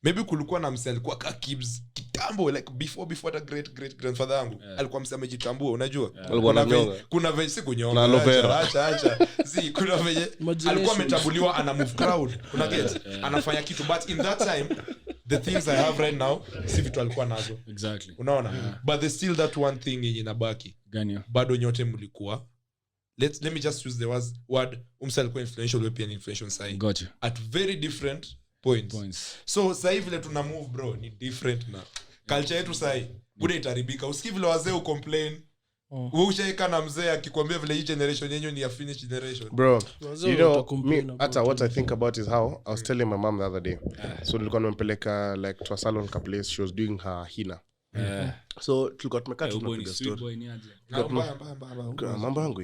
maybe kulikuwa na msee alikuwa ka kibs kitambo like before the great grandfather yangu alikuwa msee amejitambua unajua kuna venye si kunyonga acha si kuna venye alikuwa ametambuliwa ana move crowd una get anafanya kitu but in that time the things I have right now si vitu alikuwa nazo exactly unaona but there's still that one thing yenye inabaki gani bado nyote mlikuwa let me just use the word alikuwa influential wewe pia ni influential sai gotcha at very different points. So sasa hivi tuna move bro ni different na culture yetu sai bude itaribika usikii vile wazee ucomplain wewe ushaika na mzee akikwambia vile hii generation yenyu ni a finished generation bro you know me hata what I think about is how I was telling my mom the other day so nilikuwa nimempeleka like to a salon place she was doing her hina so tulikuwa tumekaa tunapiga story mambo yangu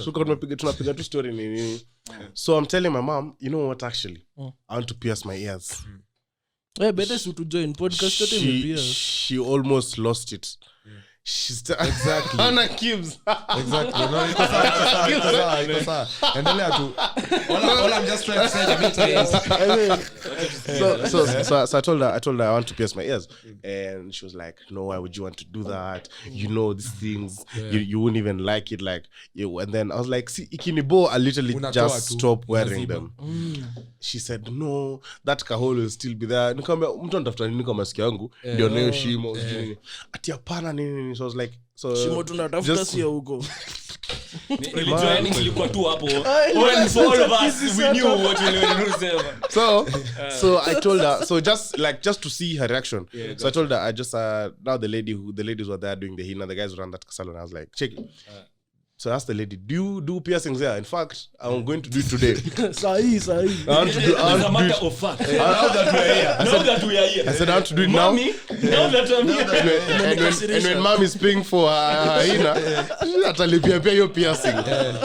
so tunapiga tu story nini so I'm telling my mom you know what actually I want to pierce my ears better to join podcast she almost lost it she's exactly Anna Gibbs exactly no it's endelea tu all I'm just trying to say so I told her I want to pierce my ears and she was like no why would you want to do that you know these things you wouldn't even like it like you and then I was like see ikinibo I literally just stop wearing them she said no that kahole will still be there nikamwambia mtu anatafuta nini kwa masikio yangu ndio nayo shimo ati hapana nini so I was like so shimo tunatafuta sio huko nilijua nilikuwa tu hapo when all of us we knew what we were doing so I told her so just to see her reaction so I told her I just now the ladies were there doing the hina the guys who ran that salon I was like check it. So I asked the lady, do you do piercings there? In fact, I'm going to do it today. Sahi. I want to do a matter of fact. Now that we are here. I said I want to do it now. Now that I'm here. And when mom is paying for hina, atalipia pia hiyo piercing.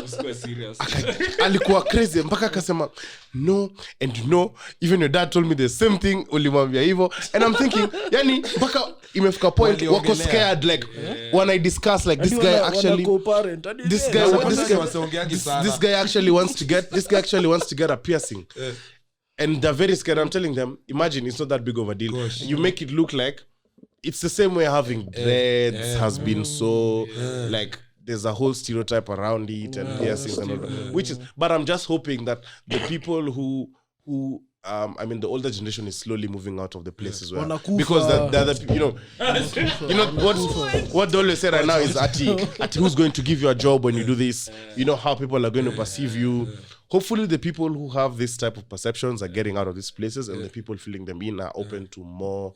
Usikue serious. Alikuwa crazy mpaka akasema no and you know even your dad told me the same thing ulimwambia hivyo and I'm thinking yani mpaka imefika point wako scared like when I discuss like this guy actually this guy actually wants to get a piercing and they're very scared. I'm telling them imagine it's not that big of a deal. Gosh, you make it look like it's the same way having dreads has been so like there's a whole stereotype around it and piercings and all that, which is but I'm just hoping that the people who I mean the older generation is slowly moving out of the place as well because the other you know what they always say right now is ati who's going to give you a job when you do this, you know how people are going to perceive you, hopefully the people who have this type of perceptions are getting out of these places, and the people filling them in are open to more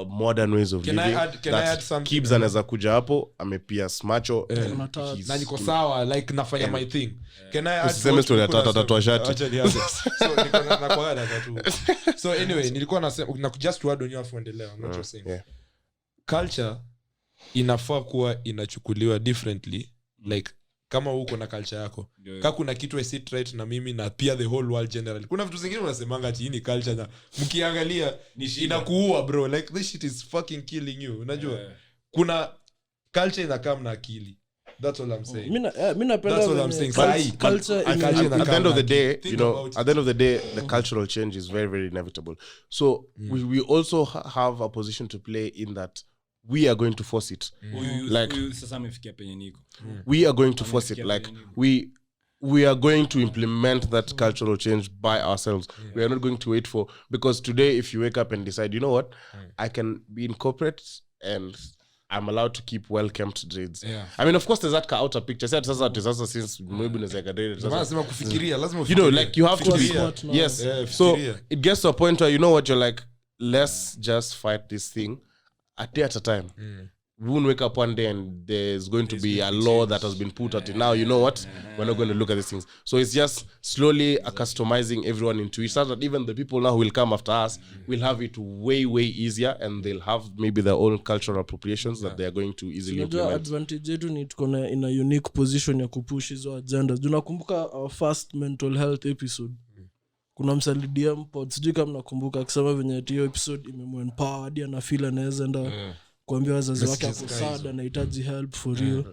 modern ways of Can I living. add- can I add something? Kibs anaweza kuja hapo amepia smacho na niko sawa like nafanya my thing. Can I add Usiseme what story ya nilikuwa tata tatua nasema? shati. Acha nianze. So niko na kwa data tu. So anyway, nilikuwa nasema na just to add on your kuendelea. I'm not just saying. yeah. Culture inafaa kuwa inachukuliwa differently, like kama uko na culture yako. Kama kuna kitu I sit right na mimi na pia the whole world generally. Kuna vitu zingine unasemanga ati hii ni culture na mkiangalia inakuua bro, like this shit is fucking killing you. Unajua? Kuna culture inakaa na akili. That's all I'm saying. Mimi napenda That's what I'm saying. culture At the end of the day, Think you know, about it. at the end of the day, the cultural change is very, very inevitable. So we also have a position to play in that we are going to force it. Like sasa amefikia penye niko. we are going to force it. Like we are going to implement that cultural change by ourselves. We are not going to wait for, because today if you wake up and decide, you know what, I can be in corporate and I'm allowed to keep well-kept dreads. Yeah. I mean, of course, there's that outer picture. Sasa since maybe unaweka dread. Lazima kufikiria, lazima You know, ufikirie. like you have to be Smart now. yes. Yeah, So fikiria. it gets to a point where you know what, you're like, let's just fight this thing a day at a time. We won't wake up one day and there's going to be a law that has been put out. Now you know what, we're not going to look at these things. So it's just slowly customizing everyone into it, so that even the people now who will come after us will have it way, way easier, and they'll have maybe their own cultural appropriations that they are going to easily unajua implement. advantage yetu ni tuko na in a unique position ya kupush hizo agenda. Tunakumbuka our first mental health episode, kuna msalidia mpod, sijui kama nakumbuka akisema venye hiyo episode imemempower hadi anafeel anaweza enda kuambia wazazi wake ako sad, anahitaji help for real.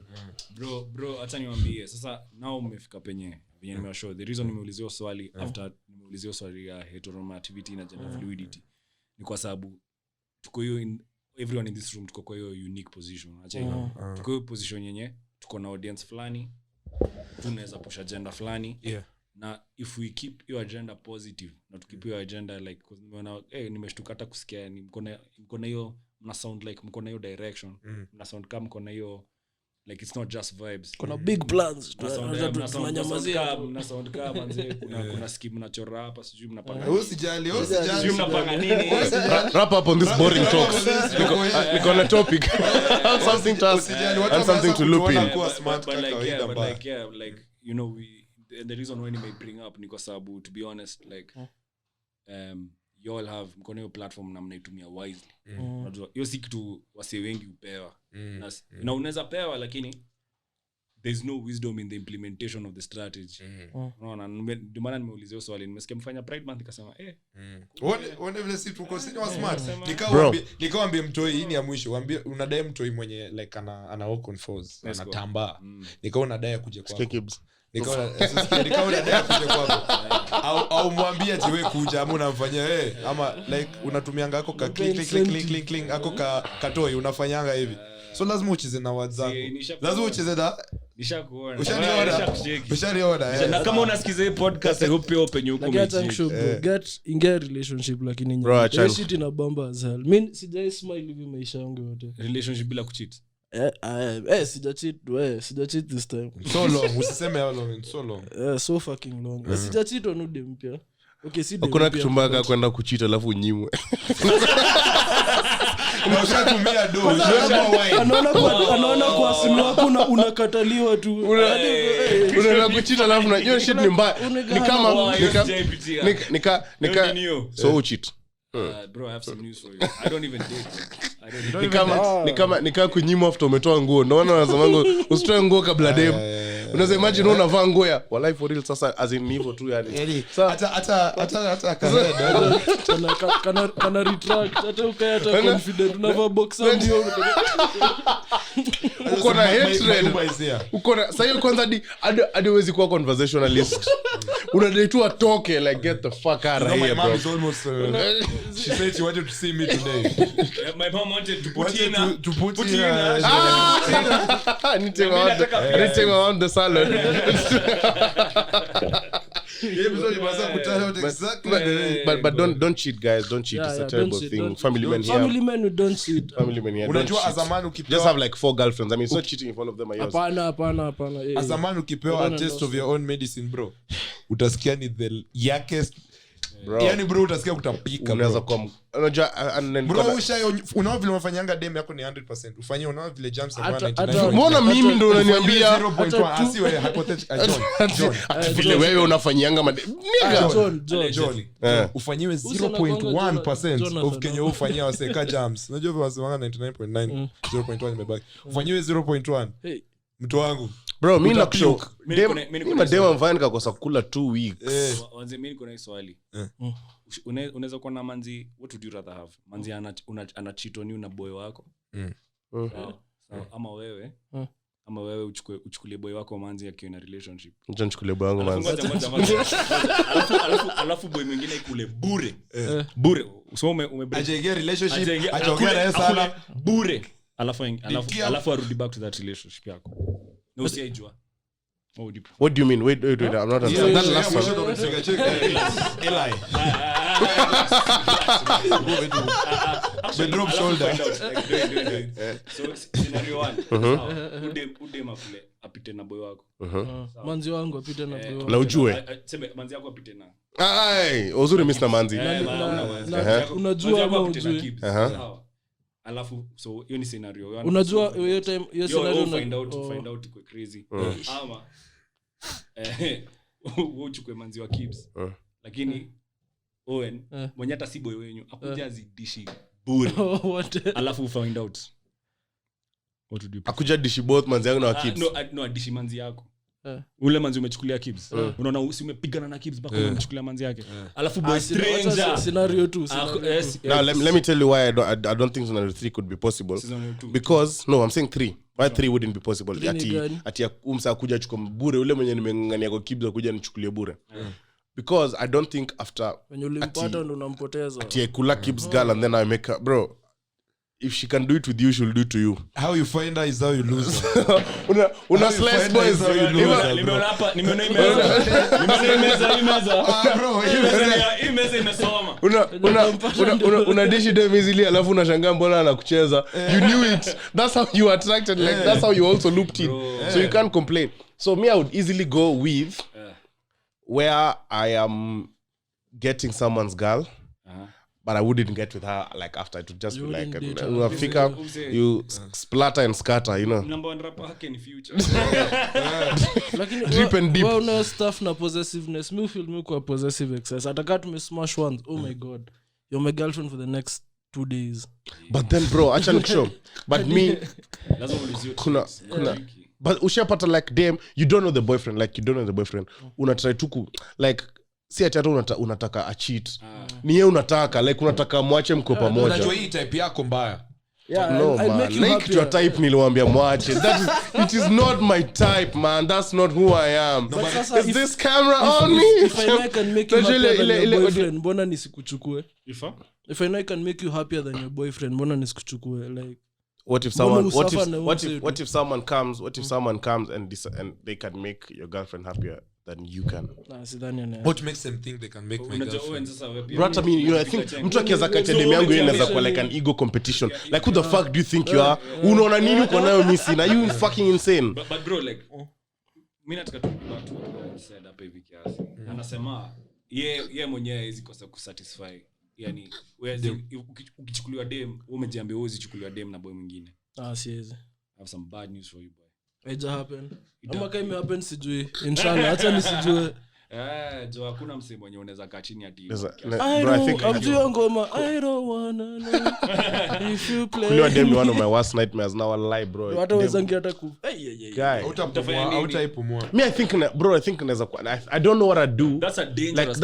Bro acha niwaambie sasa, nao mmefika penye nimewashow. The reason nimeulizia swali after nimeulizia swali ya heteronormativity na gender fluidity ni kwa sababu tuko hiyo everyone in this room tuko kwa hiyo unique position. Acha tuko hiyo position yenye tuko na audience fulani, tunaweza push agenda fulani. Na if we keep your agenda positive na to keep your agenda like, cuz nimeona nimeshtuka hata kusikia ni mko na hiyo, mna sound like mko na hiyo direction, mna sound kama mko na hiyo, like it's not just vibes, Kuna big plans tunanyamazia, mna sound kama manze kuna scheme mnachora hapa, sijui mnapanga Usijali. sijui mnapanga nini. Wrap up on this boring talks. Niko na topic. Have something to ask and something to loop in. But like you know, the reason why we bring up ni kwa sababu, to be honest, like you all have mkono hiyo platform na mnaitumia wisely. Unajua hiyo si kitu wase wengi upewa, na unaweza pewa lakini there's no wisdom in the implementation of the strategy. Unaona, ndio maana nimeulizia swali, nimesikia mfanya Pride Month nikasema One vile si tuko sini wa smart. Bro. Nikawaambia mtoi hii ni ya mwisho. Waambie unadai mtoi mwenye like ana walk on fours, anatambaa. Nikao unadai kuja kwako. Kibs. Nikao unadai kuja kwako. Au mwambie ati wewe kuja ama unamfanyia ama like unatumianga ako ka click ako ka toy unafanyanga hivi. So lazima ucheze na words zako. Lazima ucheze na nishakuona. Ushaniona. Na kama unasikiza hii podcast, I hope you're open huko get ingia relationship lakini Bro, hiyo shit ina bamba as hell. Mimi sijai smile hivi maisha yangu yote. relationship bila kucheat. Sija cheat this time. So long, usiseme how long, so long. So fucking long. Sija cheat on ude mpya. Okay, si dem Kuna mpya. kichumbaga kwenda kuchita alafu unyimwe. Unashatumia do. Anaona kwa simu yako unakataliwa tu. Unaenda kuchita alafu na hiyo shit ni mbaya. Ni kama so ucheat. Bro, I have some news for you. I don't even date. Ni kama kunyimwa after umetoa nguo. Naona wanasemango usitoe nguo kabla dem. Unaweza imagine unavaa nguo ya wallahi for real, sasa as in hivyo tu yani. Hata Kana retract hata ukayata confident unavaa boxer ndio Uko na hatred. Uko na sasa hiyo kwanza hadi huwezi kuwa conversationalist. Unadai tu atoke like get the fuck out of here, my bro. mom is almost she said she wanted to see me today. My mom wanted to put Put in Anything around the salad. But don't cheat, guys. Don't cheat. It's a terrible thing. Family men here. Family men who don't cheat. Family men here. Unajua Don't as a cheat. man Just ukipewa have like 4 girlfriends. I mean, it's not cheating if all of them are yours. Hapana. as a man ukipewa a taste of your own medicine bro utasikia ni the yakest Bro. yani bro utasikia utapika Unaweza bro. kwa unajua Bro unaona vile unafanyanga dem yako ni 100% ufanyie unaona vile jumps are 99. Mbona mimi ndo unaniambia 0.1 asi wewe hypothetical John vile wewe unafanyanga nigga John ufanyiwe 0.1% of Kenya ufanyia waseka jumps unajua vile wasemanga 99.9 0.1 imebaki ufanyiwe 0.1 mtu wangu bro mimi nakushow Mimi dem mvani kakosa kula 2 weeks wanze mimi niko na swali unaweza kuwa na manzi what would you rather have manzi ana cheat on you na boy wako ama wewe uchukulie boy wako manzi akiwa na relationship acha nichukulie boy wangu manzi alafu boy mwingine ikule bure so ajengea relationship achaongea naye sana bure alafu arudi back to that relationship yako no usiaijua what do you mean wait I'm not understanding that last one bedroom shoulder so scenario 1 udema kule apite na boy wako manzi wangu apite na boy wangu na ujue sema manzi yako apite na ai uzuri Mr. Manzi unajua ama ujue alafu so hiyo ni scenario unajua hiyo time hiyo scenario find out kwa crazy ama uchukue manzi wa Kibs lakini Owen mwenye hata si boy wenyu akuja azidishi bure alafu find out what would you akuja dishi both manzi yangu na Kibs no adishi manzi yako ule manzi umechukulia Kibs unaona usi umepigana na Kibs baka umemchukulia manzi yake alafu boy stranger scenario 2 now let me tell you why I don't think scenario 3 could be possible because no I'm saying 3 why 3 wouldn't be possible ati umsa kuja chukua bure ule mwenye nimengangania kwa Kibs kuja nichukulie bure because I don't think after when you limpata ndo unampoteza ati kula Kibs girl and then I make her bro if she can do it with you she'll do it to you how you find her is how you lose una slice boys nimeona imeza imesoma una dishi dem easily alafu unashangaa mbona anakucheza you knew it that's how you attracted like that's how you also looped in so you can't complain so me I would easily go with where I am getting someone's girl but I wouldn't get with her like after it would just be like you splatter and scatter you know number 1 rapper hack in future lakini deep and deep well no stuff na possessiveness me feel me kwa possessive excess ataka to me smash once oh my god you're my girlfriend for the next 2 days but then bro acha nikushow but me kuna but ushapata like damn you don't know the boyfriend unatry tu like si ati hata unataka a cheat ni yeye unataka like unataka mwache mko pamoja unajua hii type yako mbaya no man like your type niliwaambia mwache it is not my type man that's not who I am is this camera on me if I can make you happier than your boyfriend mbona nisikuchukue if I can make you happier than your boyfriend mbona nisikuchukue like what if someone comes and they can make your girlfriend happier than you can what makes them think they can make my girlfriend but I mean you know I think mtu akianza katendem yangu yeye anaweza kuwa like an ego competition like who the fuck do you think you are unaona nini uko nayo misi na you fucking insane but bro like mimi nataka tu said hapa hivi kiasi anasema yeye mwenyewe hizi kosa kusatisfy yani wewe ukichukuliwa dem umejiambia wewe usichukuliwa dem na boy mwingine siwezi have some bad news for you boy it happen ama kama happen sijui inshallah acha nisijue jo hakuna msemo mwenye unaweza kaa chini ati bro I think I'm ngoma I don't wanna know if you play kuliwa dem one of my worst nightmares now I lie bro hata wazangi hata ku utapumua me I think naweza I don't know what I do that's a dangerous like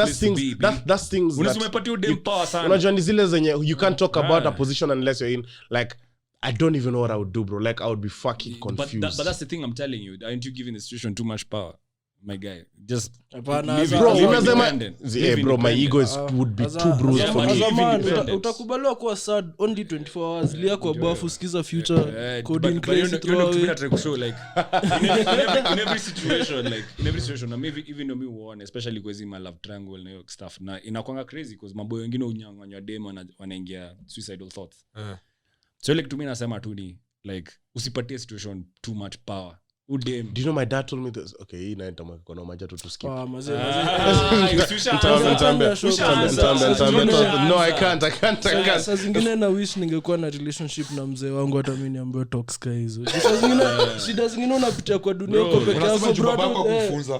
that's things unazimepatia dem power sana unajua ni zile zenye you can't talk about a position unless you're in like I don't even know what I would do bro like I would be fucking confused but that's the thing I'm telling you aren't you giving the situation too much power my guy just Hapana, live Bro, live unasema independent. bro, my ego would be too bruised for me. independence. Utakubaliwa kuwa sad only 24 hours lia kwa bafu sikiza future coding But crazy throw away. in every situation na maybe even though me one especially kwa my love triangle na hiyo stuff na inakwanga crazy because maboy wengine unyang'anywa demo na wanaingia suicidal thoughts so like to me nasema tu ni like usipatie situation too much power udem. Do you know my dad told me this? Okay, hii naenda mkono maja tu skip. Mazee. No, I can't. Saa zingine na wish ningekuwa na relationship na mzee wangu hata mimi niambiwe toxic hizo. Saa zingine shida zingine unapitia kwa dunia uko peke yako bro.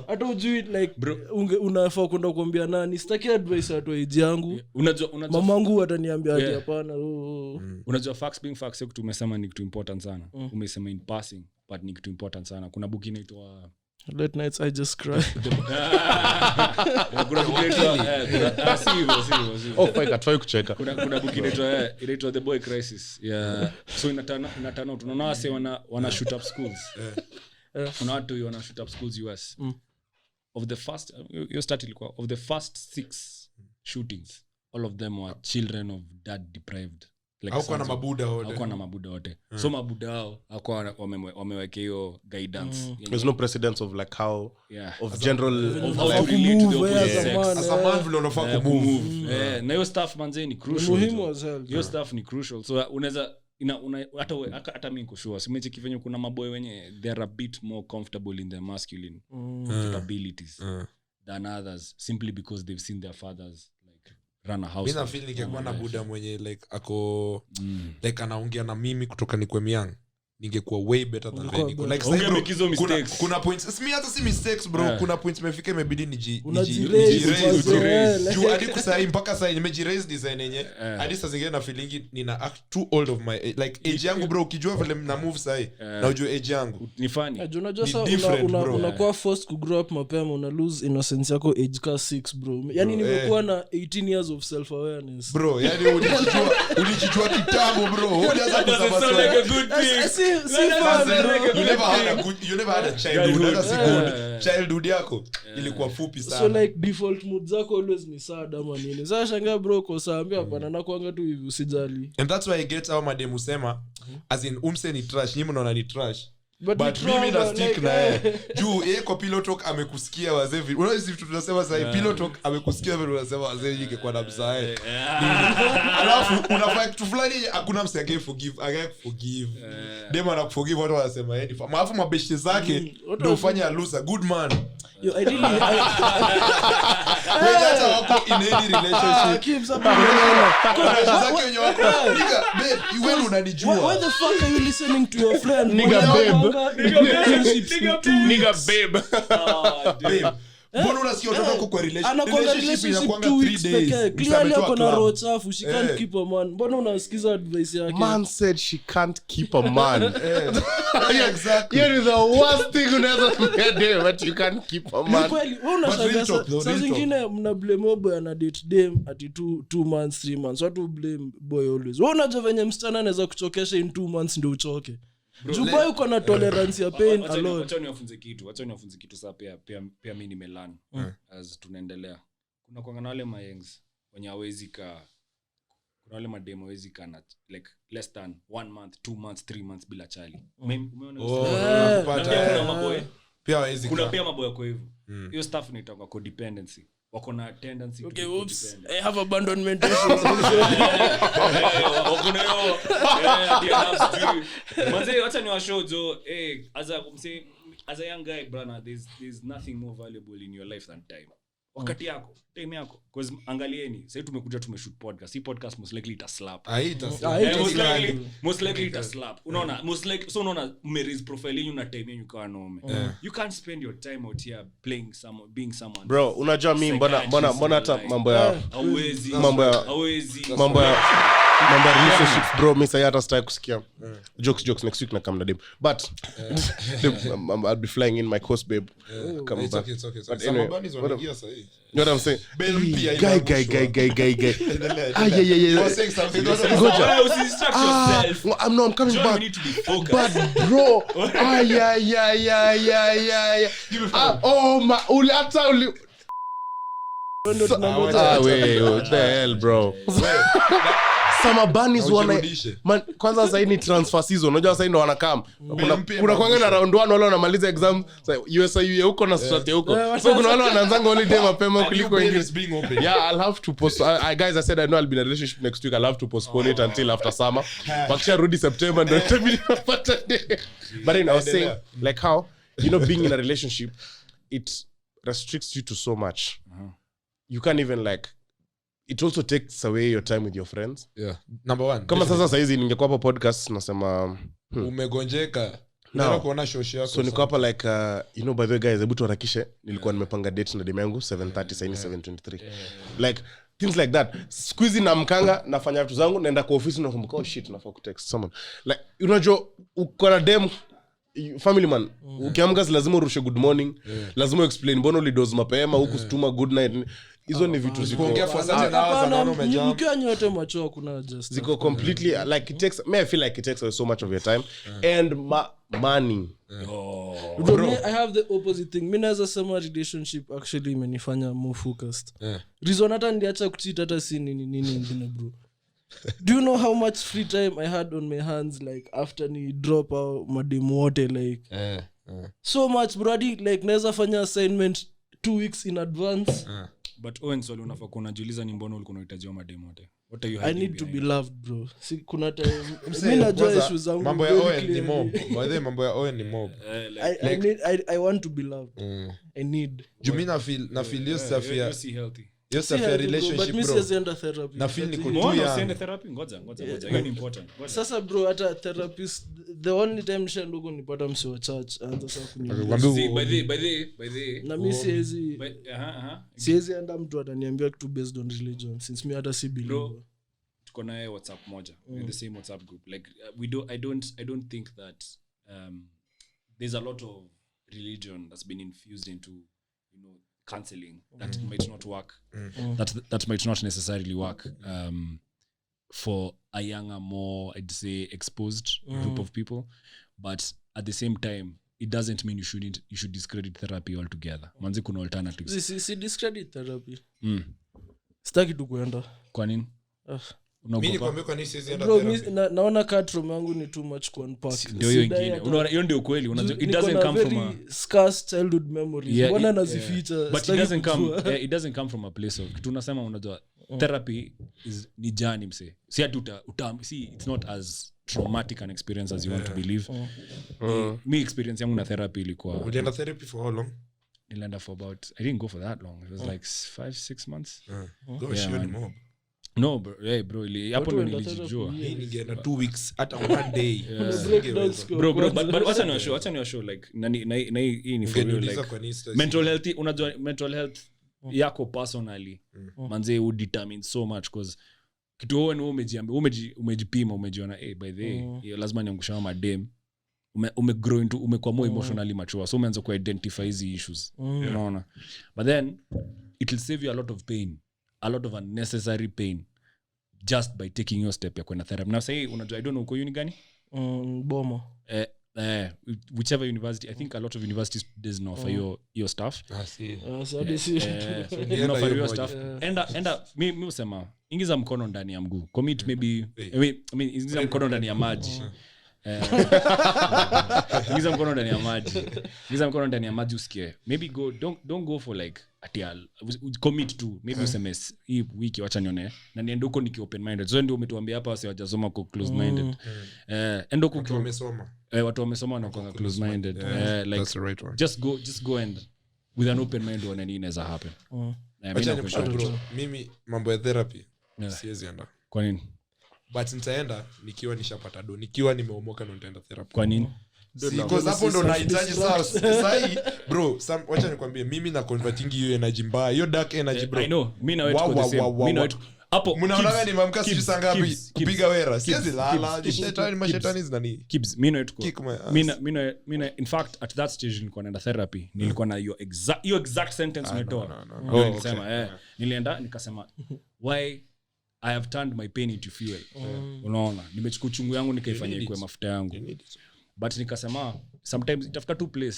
Hata ujui like unafaa kwenda kuambia nani? Sitaki advice watu age yangu. Unajua mamangu ataniambia ati hapana. Unajua facts being facts sio kitu umesema ni kitu important sana. Umesema in passing but ni kitu important sana. Kuna book inaitwa Late Nights I Just Cry. kuna book inaitwa atoi kucheka. Kuna book inaitwa The Boy Crisis. Yeah. So inatana tunaona wase wana shoot up schools. Kuna watu wana shoot up schools US. Of the first of the first 6 shootings, all of them were children of dad deprived. Haukuwa na mabuda wote. So mabuda hao hakuwa wameweka hiyo guidance. There's no precedence of like how of general of how to relate to the opposite sex. As a man vile unafaa kumove. Na hiyo stuff manze ni crucial. Muhimu as hell. Hiyo stuff ni crucial. So unaweza hata mimi niko sure simeje kivenye kuna maboy wenye they are a bit more comfortable in their masculine capabilities than others simply because they've seen their fathers run a house. Mimi na feel ningekuwa na buda mwenye like ako like anaongea na mimi kutoka ni kwemiang ningekuwa way better than Venny. Like kuna points mimi hata si mistakes bro, kuna points imefika imebidi juu hadi kusai mpaka sasa nimejiraise design yenye hadi sasa zingine na feeling nina act too old of my like age yangu bro, ukijua vile na move sai na ujue age yangu ni funny. Unajua sasa unakuwa forced to grow up mapema, una lose innocence yako age ka 6 bro. Yani nimekuwa na 18 years of self awareness bro, yani ulijijua kitabu bro, ulianza kusema you never had a childhood. That's a good childhood yako ilikuwa fupi sana. So like default mood zako always ni sad ama nini. Sasa shangaa bro ko saambia hapana na kuanga tu hivi usijali. And that's why I get how madem usema as in umse ni trash, nyinyi mnaona ni trash. But mimi na stick na yeye. Juu yeye kwa Pillow Talk amekusikia wazee vipi. Unaona hivi tunasema sasa Pillow Talk amekusikia vile unasema wazee yake kwa namsae. Alafu unafanya kitu fulani hakuna mse again forgive. Dema na kuforgive watu wanasema yeye. Alafu mabeshte zake ndio ufanye loser good man. Yo, I really hata wako in any relationship. Keeps up. Zake wenyewe wako. Nigga, babe, you unanijua. Why the fuck are you listening to your friend? Nigga, babe. Nigga, Babe. Mbona unasikia watu wako kwa relationship inakuanga 3 days. Clearly ako na roho chafu, she can't keep a man. Mbona unasikiza advice yake? Man said she can't keep a man. Yeah, exactly. You're the worst thing unaweza do, but you can't keep a man. Kweli, wewe unashangaa sasa zingine mna blame boy ana date dem ati 2 months 3 months. Watu blame boy always. Wewe unajua venye msichana anaweza kuchokesha in 2 months ndio uchoke. Juba yuko na tolerance ya pain alone. Wacha niwafunze kitu sasa pia mimi nimelearn as tunaendelea. Kuna kwa na wale mayengs wenye hawezi kuna wale mademo hawezi kana like less than 1 month 2 months 3 months bila chali. Umeona kuna maboy pia hawezi kuna pia maboy kwa hivyo. Hiyo stuff inaitwa codependency. Wako na tendency okay, to oops, I have abandonment issues. Wako nayo manze acha ni washow jo as a young guy brother there's nothing more valuable in your life than time. Wakati yako time yako because angalieni sasa tumekuja tumeshoot podcast. Hii podcast most likely ita slap. Most likely ita slap. Unaona most likely so unaona Mary's profile yenu na time yenu kwa nome. You can't spend your time out here playing being someone. Bro, unajua mimi mbona hata mambo ya hawezi mambo ya relationships bro mimi sasa hata sitaki kusikia jokes next week na come na dem but I'll be flying in my course babe come back It's okay. But Some anyway, bunnies wanaingia sasa hii. you know what I'm saying Bell mpya guy yeah saying something. Goja. Usidistract yourself. I'm coming John, back we need to be focused. but bro yeah oh my ulata uli Ndio tunangoja. wait what the hell bro Summer bunnies wana man kwanza sasa ni transfer season unajua sasa ndo wanakam kuna kwanga na round 1 wale wanamaliza exam sasa USU huko na strate huko so kuna wale wanaanza holiday mapema kuliko wengine yeah I'll have to post guys I said I know I'll be in a relationship next week I'll have to postpone it until after summer bakisha rudi September ndo itabidi napata day but I was saying like how you know being in a relationship it restricts you to so much you can't even like it also takes away your time with your friends. Yeah. Number 1. Kama sasa saizi ningekuwa hapa podcast nasema umegonjeka. Nataka kuona show yako. So niko hapa like you know by the way guys hebu tuharakishe nilikuwa nimepanga date na demu yangu 7:30 sasa ni 7:23. Like things like that. Squeeze na mkanga nafanya vitu zangu naenda kwa office na kumbuka oh shit nafaa kutext someone. Like unajua uko na demu family man ukiamka lazima urushe good morning lazima explain mbona ulidoze mapema huku situma good night hizo ni vitu ziko kuongea for certain hours na umejam mkiwa nyote macho kuna just ziko completely like it takes I feel like it takes away so much of your time and money bro I have the opposite thing mimi naweza sema relationship actually imenifanya more focused reason hata ndiacha kucheat hata si nini nyingine bro do you know how much free time I had on my hands like after ni drop out madem wote like so much brody like naweza fanya assignment 2 weeks in advance but Owen swali unafaa kunajiuliza ni mbona ulikuwa unahitaji madem wote what are you I need to be loved bro si kuna time mimi najua issues zangu mambo ya Owen ni mob by the mambo ya Owen ni mob I want to be loved I need Jumina feel your stuff here you're healthy your stuff here relationship but bro mimi sienda therapy na feel niko mbona usiende therapy ngoja hiyo ni important sasa bro hata therapist the only time nishandogo nipata msi wa church anza sasa kuniambia by the na mimi siwezi enda mtu ataniambia kitu based on religion since me hata si believer tuko naye WhatsApp moja with the same WhatsApp group like I don't think that there's a lot of religion that's been infused into you know counseling that might not work that might not necessarily work for a younger more I'd say exposed group of people but at the same time it doesn't mean you should discredit therapy altogether manzi kuna alternatives si discredit therapy sitaki tu kuenda kwa nini mimi nikwambia kwa nini siwezi enda bro therapy naona katrom yangu ni too much to unpack ndio hiyo ingine unaona hiyo ndio kweli unajua it doesn't come from a scarce childhood memories mbona nazificha but it doesn't come from a place of tunasema unajua therapy ni journey mse si ati see it's not as traumatic an experience as you want to believe me experience yangu na therapy ilikuwa ulienda therapy for how long nilienda for about I didn't go for that long it was like 5-6 months gosh you mob no bro bro hapo ndo nilijijua mimi ningeenda 2 weeks hata 1 day bro but wacha ni show like na hii ni for real like mental health unajua mental health yako personally manze would determine so much cause kitu wewe umejipima umejiona by the way lazima niangusha madem umegrow into umekuwa more emotionally mature so umeanza ku identify hizi issues unaona but then it will save you a lot of pain a lot of unnecessary pain just by taking your step ya kwenda therapy. Now say unajua I don't know uko uni gani? Bomo. Whichever university, I think a lot of universities doesn't offer your stuff. So this is offer your stuff. Enda mimi usema ingiza mkono ndani ya mguu. Commit maybe I mean ingiza mkono ndani ya maji. Ingiza mkono ndani ya maji. Ingiza mkono ndani ya maji usikie. Maybe go don't go for like atial commit to maybe useme hii wiki acha nione na niende huko niki open minded. So ndio umetuambia hapa wasi wajasoma kwa close minded. Endo watu wamesoma. Watu wamesoma na kwa close minded. Like that's the right one. Just go and with an open mind on any inaweza happen. Bro, mimi mambo ya therapy siwezi enda. Kwa nini? But nitaenda nikiwa nishapata do, nikiwa nimeomoka ndo nitaenda therapy. Kwa nini? Because hapo ndo nahitaji sasa bro, wacha nikwambie mimi na converting hiyo energy mbaya, hiyo dark energy bro. I know, mimi na wewe tuko the same. Mimi na wewe hapo mnaona ni mamka sisi saa ngapi Kibs, kupiga wera Kibs, siwezi lala Kibs, shetani mashetani zinani Kibs, mimi na tuko Kick my ass. mina in fact at that stage nilikuwa naenda therapy nilikuwa na hiyo exact sentence umetoa no. nilisema nilienda nikasema why I have turned my pain into fuel unaona nimechukua chungu yangu nikaifanya ikuwe mafuta yangu but nikasema sometimes itafika tu place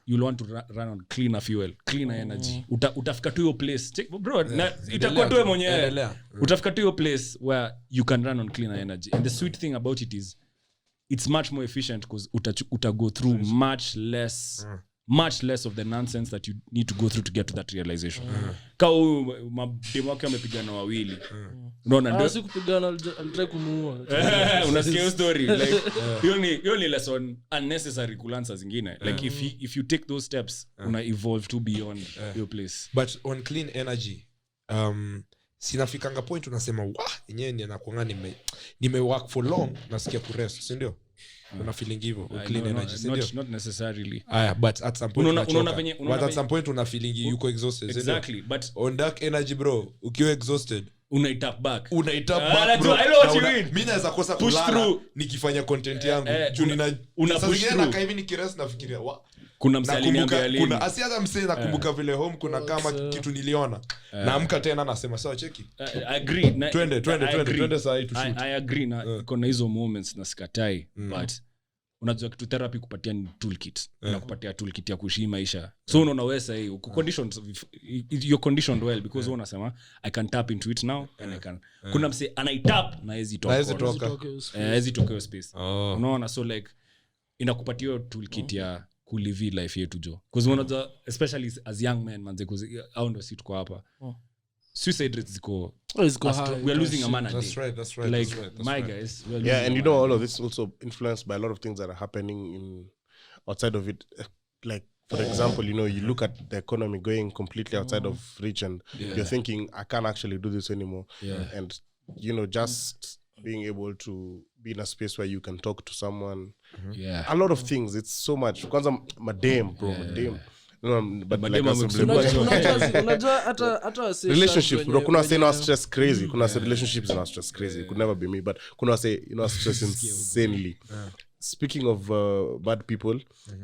you'll want to run on cleaner fuel cleaner energy utafika tu hiyo place bro itakuwa tu wewe mwenyewe utafika tu hiyo place where you can run on cleaner energy and the sweet thing about it is it's much more efficient because uta go through much less of the nonsense that you need to go through to get to that realization kama mademo wake wamepigana wawili unaona ndio sikupigana alitaka kumuua unasikia hiyo story like hiyo ni lesson unnecessary kulansa zingine like if you take those steps una evolve to beyond your place but on clean energy sinafikanga point unasema yenyewe ni anakuanga nime work for long nasikia kurest si ndio una feeling hivyo clean energy si ndio not necessarily but at some point unaona at some point una feeling yuko exhausted exactly but on dark energy bro ukiwa exhausted unaitap back bro I know what you mean. mimi naweza kosa Push kulala through. nikifanya content yangu juu una push through. na hivi nikirest nafikiria kuna msalini ambia lini kuna asiaza msee nakumbuka vile home kuna kama kitu niliona naamka tena nasema sawa cheki agree twende saa hii tu shoot I agree na kuna hizo moments na sikatai but unajua kitu therapy kupatia ni toolkit na kupatia toolkit ya kuishi maisha so unaona wewe sasa hii uko conditions you're conditioned well because unasema I can tap into it now and I can kuna mse anaitap na hizi toka space unaona so like inakupatia toolkit ya kulive life yetu jo because unajua especially as young men manze because au ndo sit kwa hapa suicide rates ziko we are losing a man a day. That's right. Like that's my right. guys, we are Yeah, losing and a you know, man all a of day. this also influenced by a lot of things that are happening outside of it. Like, for example, you know, you look at the economy going completely outside of reach, and you're thinking, I can't actually do this anymore. And you know, just being able to be in a space where you can talk to someone. A lot of things. It's so much. Kwanza madam, bro, madam. No, but like unajua hata relationships, bro. Kuna say no stress crazy. Kuna say relationships no stress crazy. Could never be me, but kuna say stress insanely. Speaking of bad people,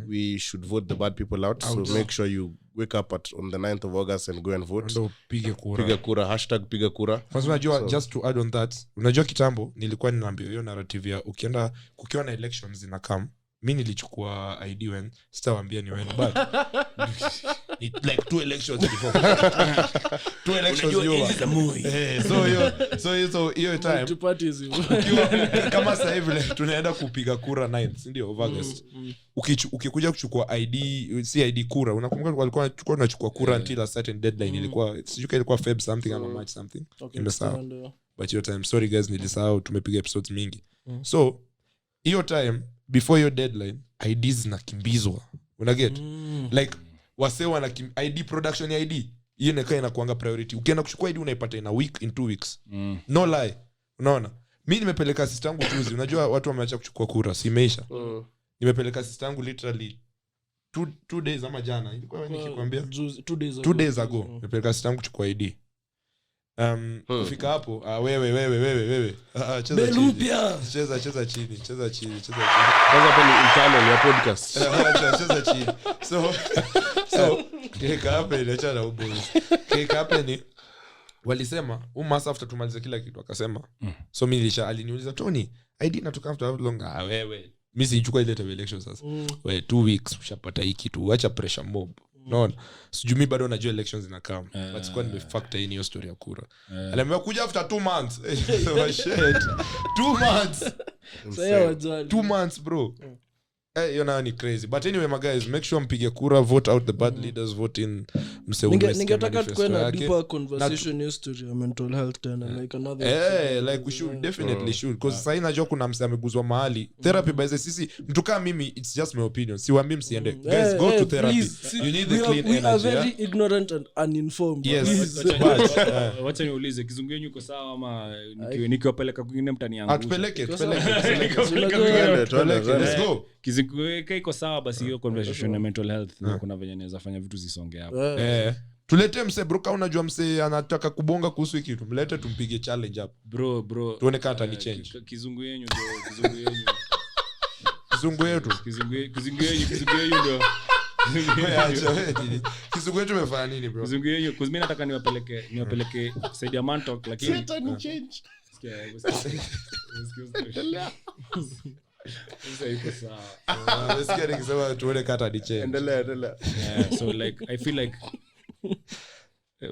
we should vote the bad people out. So make sure you wake up on the 9th of August and go and vote. Ndo piga kura. Piga kura, #piga kura. Kwanza unajua just to add on that, unajua kitambo nilikuwa ninaambia hiyo narrative ya ukienda kukiwa na elections zina come. Mimi nilichukua ID when sitawaambia ni when but like 2 elections before 2 elections so hiyo time kama sasa hivi tunaenda kupiga kura 9th ndio of August ukikuja kuchukua ID kura unakumbuka walikuwa tunachukua kura until a certain deadline ilikuwa Feb something ama March something nimesahau but your time sorry guys nilisahau tumepiga episodes mingi so hiyo time before your deadline IDs zinakimbizwa unaget like wase wana ID production ya ID hiyo inakaa inakuanga priority ukienda kuchukua ID unaipata in a week in 2 weeks no lie unaona mimi nimepeleka sister yangu juzi unajua watu wameacha kuchukua kura si imeisha nimepeleka sister yangu literally 2 days ama jana ilikuwa nikikwambia 2 days ago nimepeleka sister yangu kuchukua ID kufika hapo wewe cheza chini Kwanza hapo ni internal ya podcast. cheza chini so kika hapa ni walisema must after tumalize kila kitu akasema so mimi aliniuliza Tony ID natoka after how long wewe mimi sichukua ile election sasa wewe 2 weeks ushapata hii kitu acha pressure mob unaona sijui mimi bado najua elections zinakam but sikuwa nimefactor in hiyo story ya kura aliambiwa kuja after 2 months so shit 2 months Sasa wajali 2 months bro you know ni crazy but anyway my guys make sure mpige kura vote out the bad leaders vote in ningetaka tukue na deeper conversation history ya mental health tena like another like we should definitely should because sasa inajua kuna mse ameguzwa mahali therapy by the sisi mtu kama mimi it's just my opinion siwaambi msiende guys go to therapy you need the clean energy we are very ignorant and uninformed yes wacha niulize kizungu yenu iko sawa ama nikiwapeleka kwingine mtaniangusha atupeleke Let's go kizungu iko sawa basi hiyo conversation ya mental health na kuna venye naweza fanya vitu zisonge hapo tulete mse bro kama unajua mse anataka kubonga kuhusu kitu mlete tumpige challenge hapo bro tuone kama atani change kizungu yenyu kizungu yetu kizungu yenyu ndio kizungu yetu umefanya nini bro kizungu yenyu kuzimi nataka niwapeleke side ya ManTalk lakini atani change sasa iko sawa nasikia nikisema tuone kama atani change endelea so like I feel like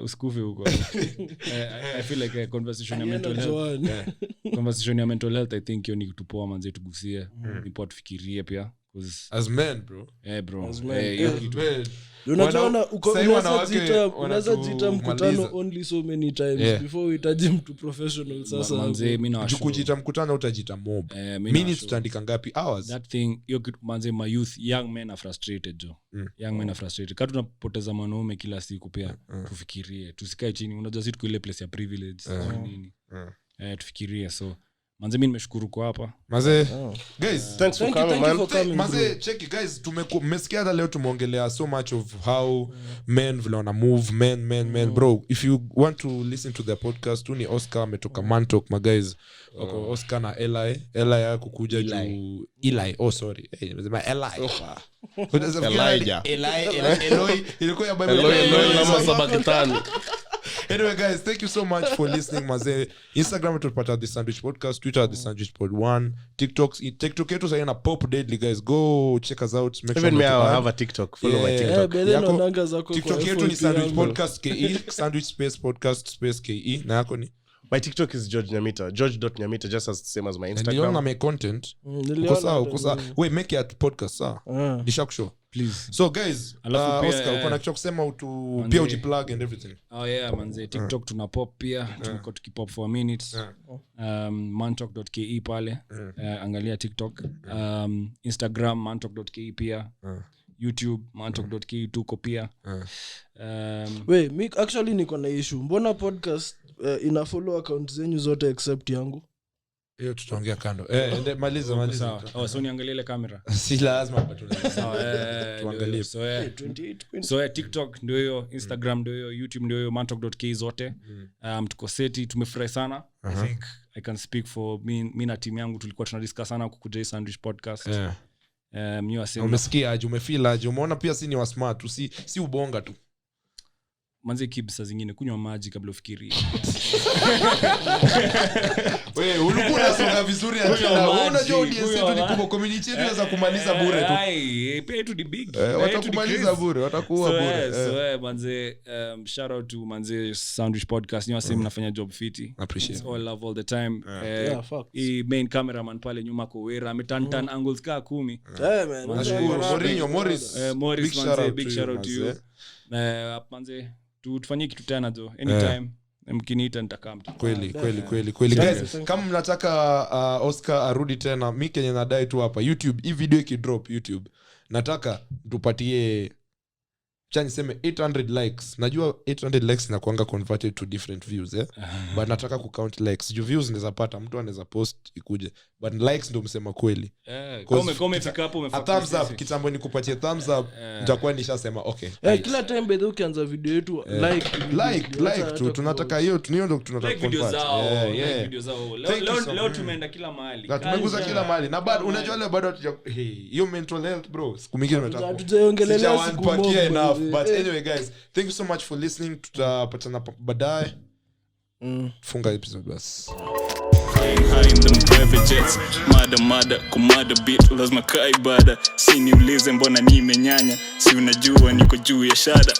usikufe huko I feel like a conversation ya mental health conversation ya mental health I think hiyo ni kitu poa manze tugusie ni poa tufikirie pia as men bro bro hiyo kitu unaweza jita mkutano only so many times before uhitaji mtu professional sasa manze mimi na kujita mkutano utajita mob mimi tutaandika ngapi hours that thing hiyo manze my youth young men are frustrated jo young men are frustrated kama tunapoteza wanaume kila siku pia tufikirie tusikae chini unajua sisi tuko ile place ya privilege nini tufikirie so manze mimi nimeshukuru kwa hapa manze guys thanks for coming man manze check guys tumesikia leo tumeongelea so much of how men vile wana move men bro if you want to listen to the podcast ni Oscar ametoka ManTalk my guys wako Oscar na Eli yako kuja juu Eli sorry nimesema Eli Eloi ilikuwa ya Bible Eloi na masabakitani. Anyway guys, thank you so much for listening maze. Instagram tutapata The Sandwich Podcast, Twitter The Sandwich Pod 1, TikTok yetu sasa ina pop deadly guys. Go check us out. Make Even me I have a TikTok. Follow my TikTok. TikTok yetu ni Sandwich Podcast KE, Sandwich Space Podcast Space KE. Na yako ni my TikTok is George Nyamita, george.nyamita, just as same as my Instagram. Niliona my content. Ukosa. Wait, make it podcast nishakushow. Please. So guys, Oscar, uko na kitu kusema pia ujiplug and everything. Oh yeah, manze, TikTok tuna pop pia, tuko tukipop for a minute. mantalk.ke pale. Angalia TikTok. Instagram mantalk.ke pia. YouTube mantalk.ke tuko pia. Wait, me actually niko na issue. Mbona podcast ina follow account zenyu zote except yangu? Hiyo tutaongea kando. Maliza. So niangalie ile kamera. Si lazima tuangalie. So TikTok ndio hiyo, Instagram ndio hiyo, YouTube ndio hiyo, mantalk.ke zote. Tuko seti, tumefurahi sana. I think I can speak for me na team yangu tulikuwa tunadiscuss sana kukuja Sandwich Podcast. Umesikia aje, umefeel aje, umeona pia si ni wa smart, si ubonga tu. Manze kibisa zingine kunywa maji kabla ufikirie. Wewe ulikuwa unasonga vizuri hata unajua audience yetu ni kubwa, community yetu inaweza kumaliza bure tu. Pay to the big. Watakumaliza bure, watakuwa bure. So manze shout out to manze Sandwich Podcast. Ni wasema mnafanya job fiti. Appreciate. All love all the time. Main cameraman pale nyuma kwa Wera ametantan angles ka 10. Man. Nashukuru Morris manze, big shout out to you. Manze tufanyie kitu tena jo anytime mkiniita nitakaa mtu kweli guys kama mnataka Oscar arudi tena mimi Kenya nadai tu hapa YouTube hii video ikidrop YouTube nataka tupatie chani sema 800 likes najua 800 likes inakuanga converted to different views but nataka ku count likes juu views unaweza pata mtu anaweza post ikuje but likes ndio msema kweli Kome fika hapo umefuata thumbs up kitambo nikupatie thumbs up nitakuwa nishasema okay kila time bedho ukianza video yetu like tu tunataka hiyo ndio tunataka convert video zao leo tumeenda kila mahali tumeguza kila mahali na bado unajua leo bado hiyo mental health bro siku nyingine nataka tutaongelelea siku moja but anyway guys thank you so much for listening tutapatana baadaye funga episode basi high in them private jets mada kumada beat lazima kaibada si niulize mbona nimenyanya si unajua niko juu ya shada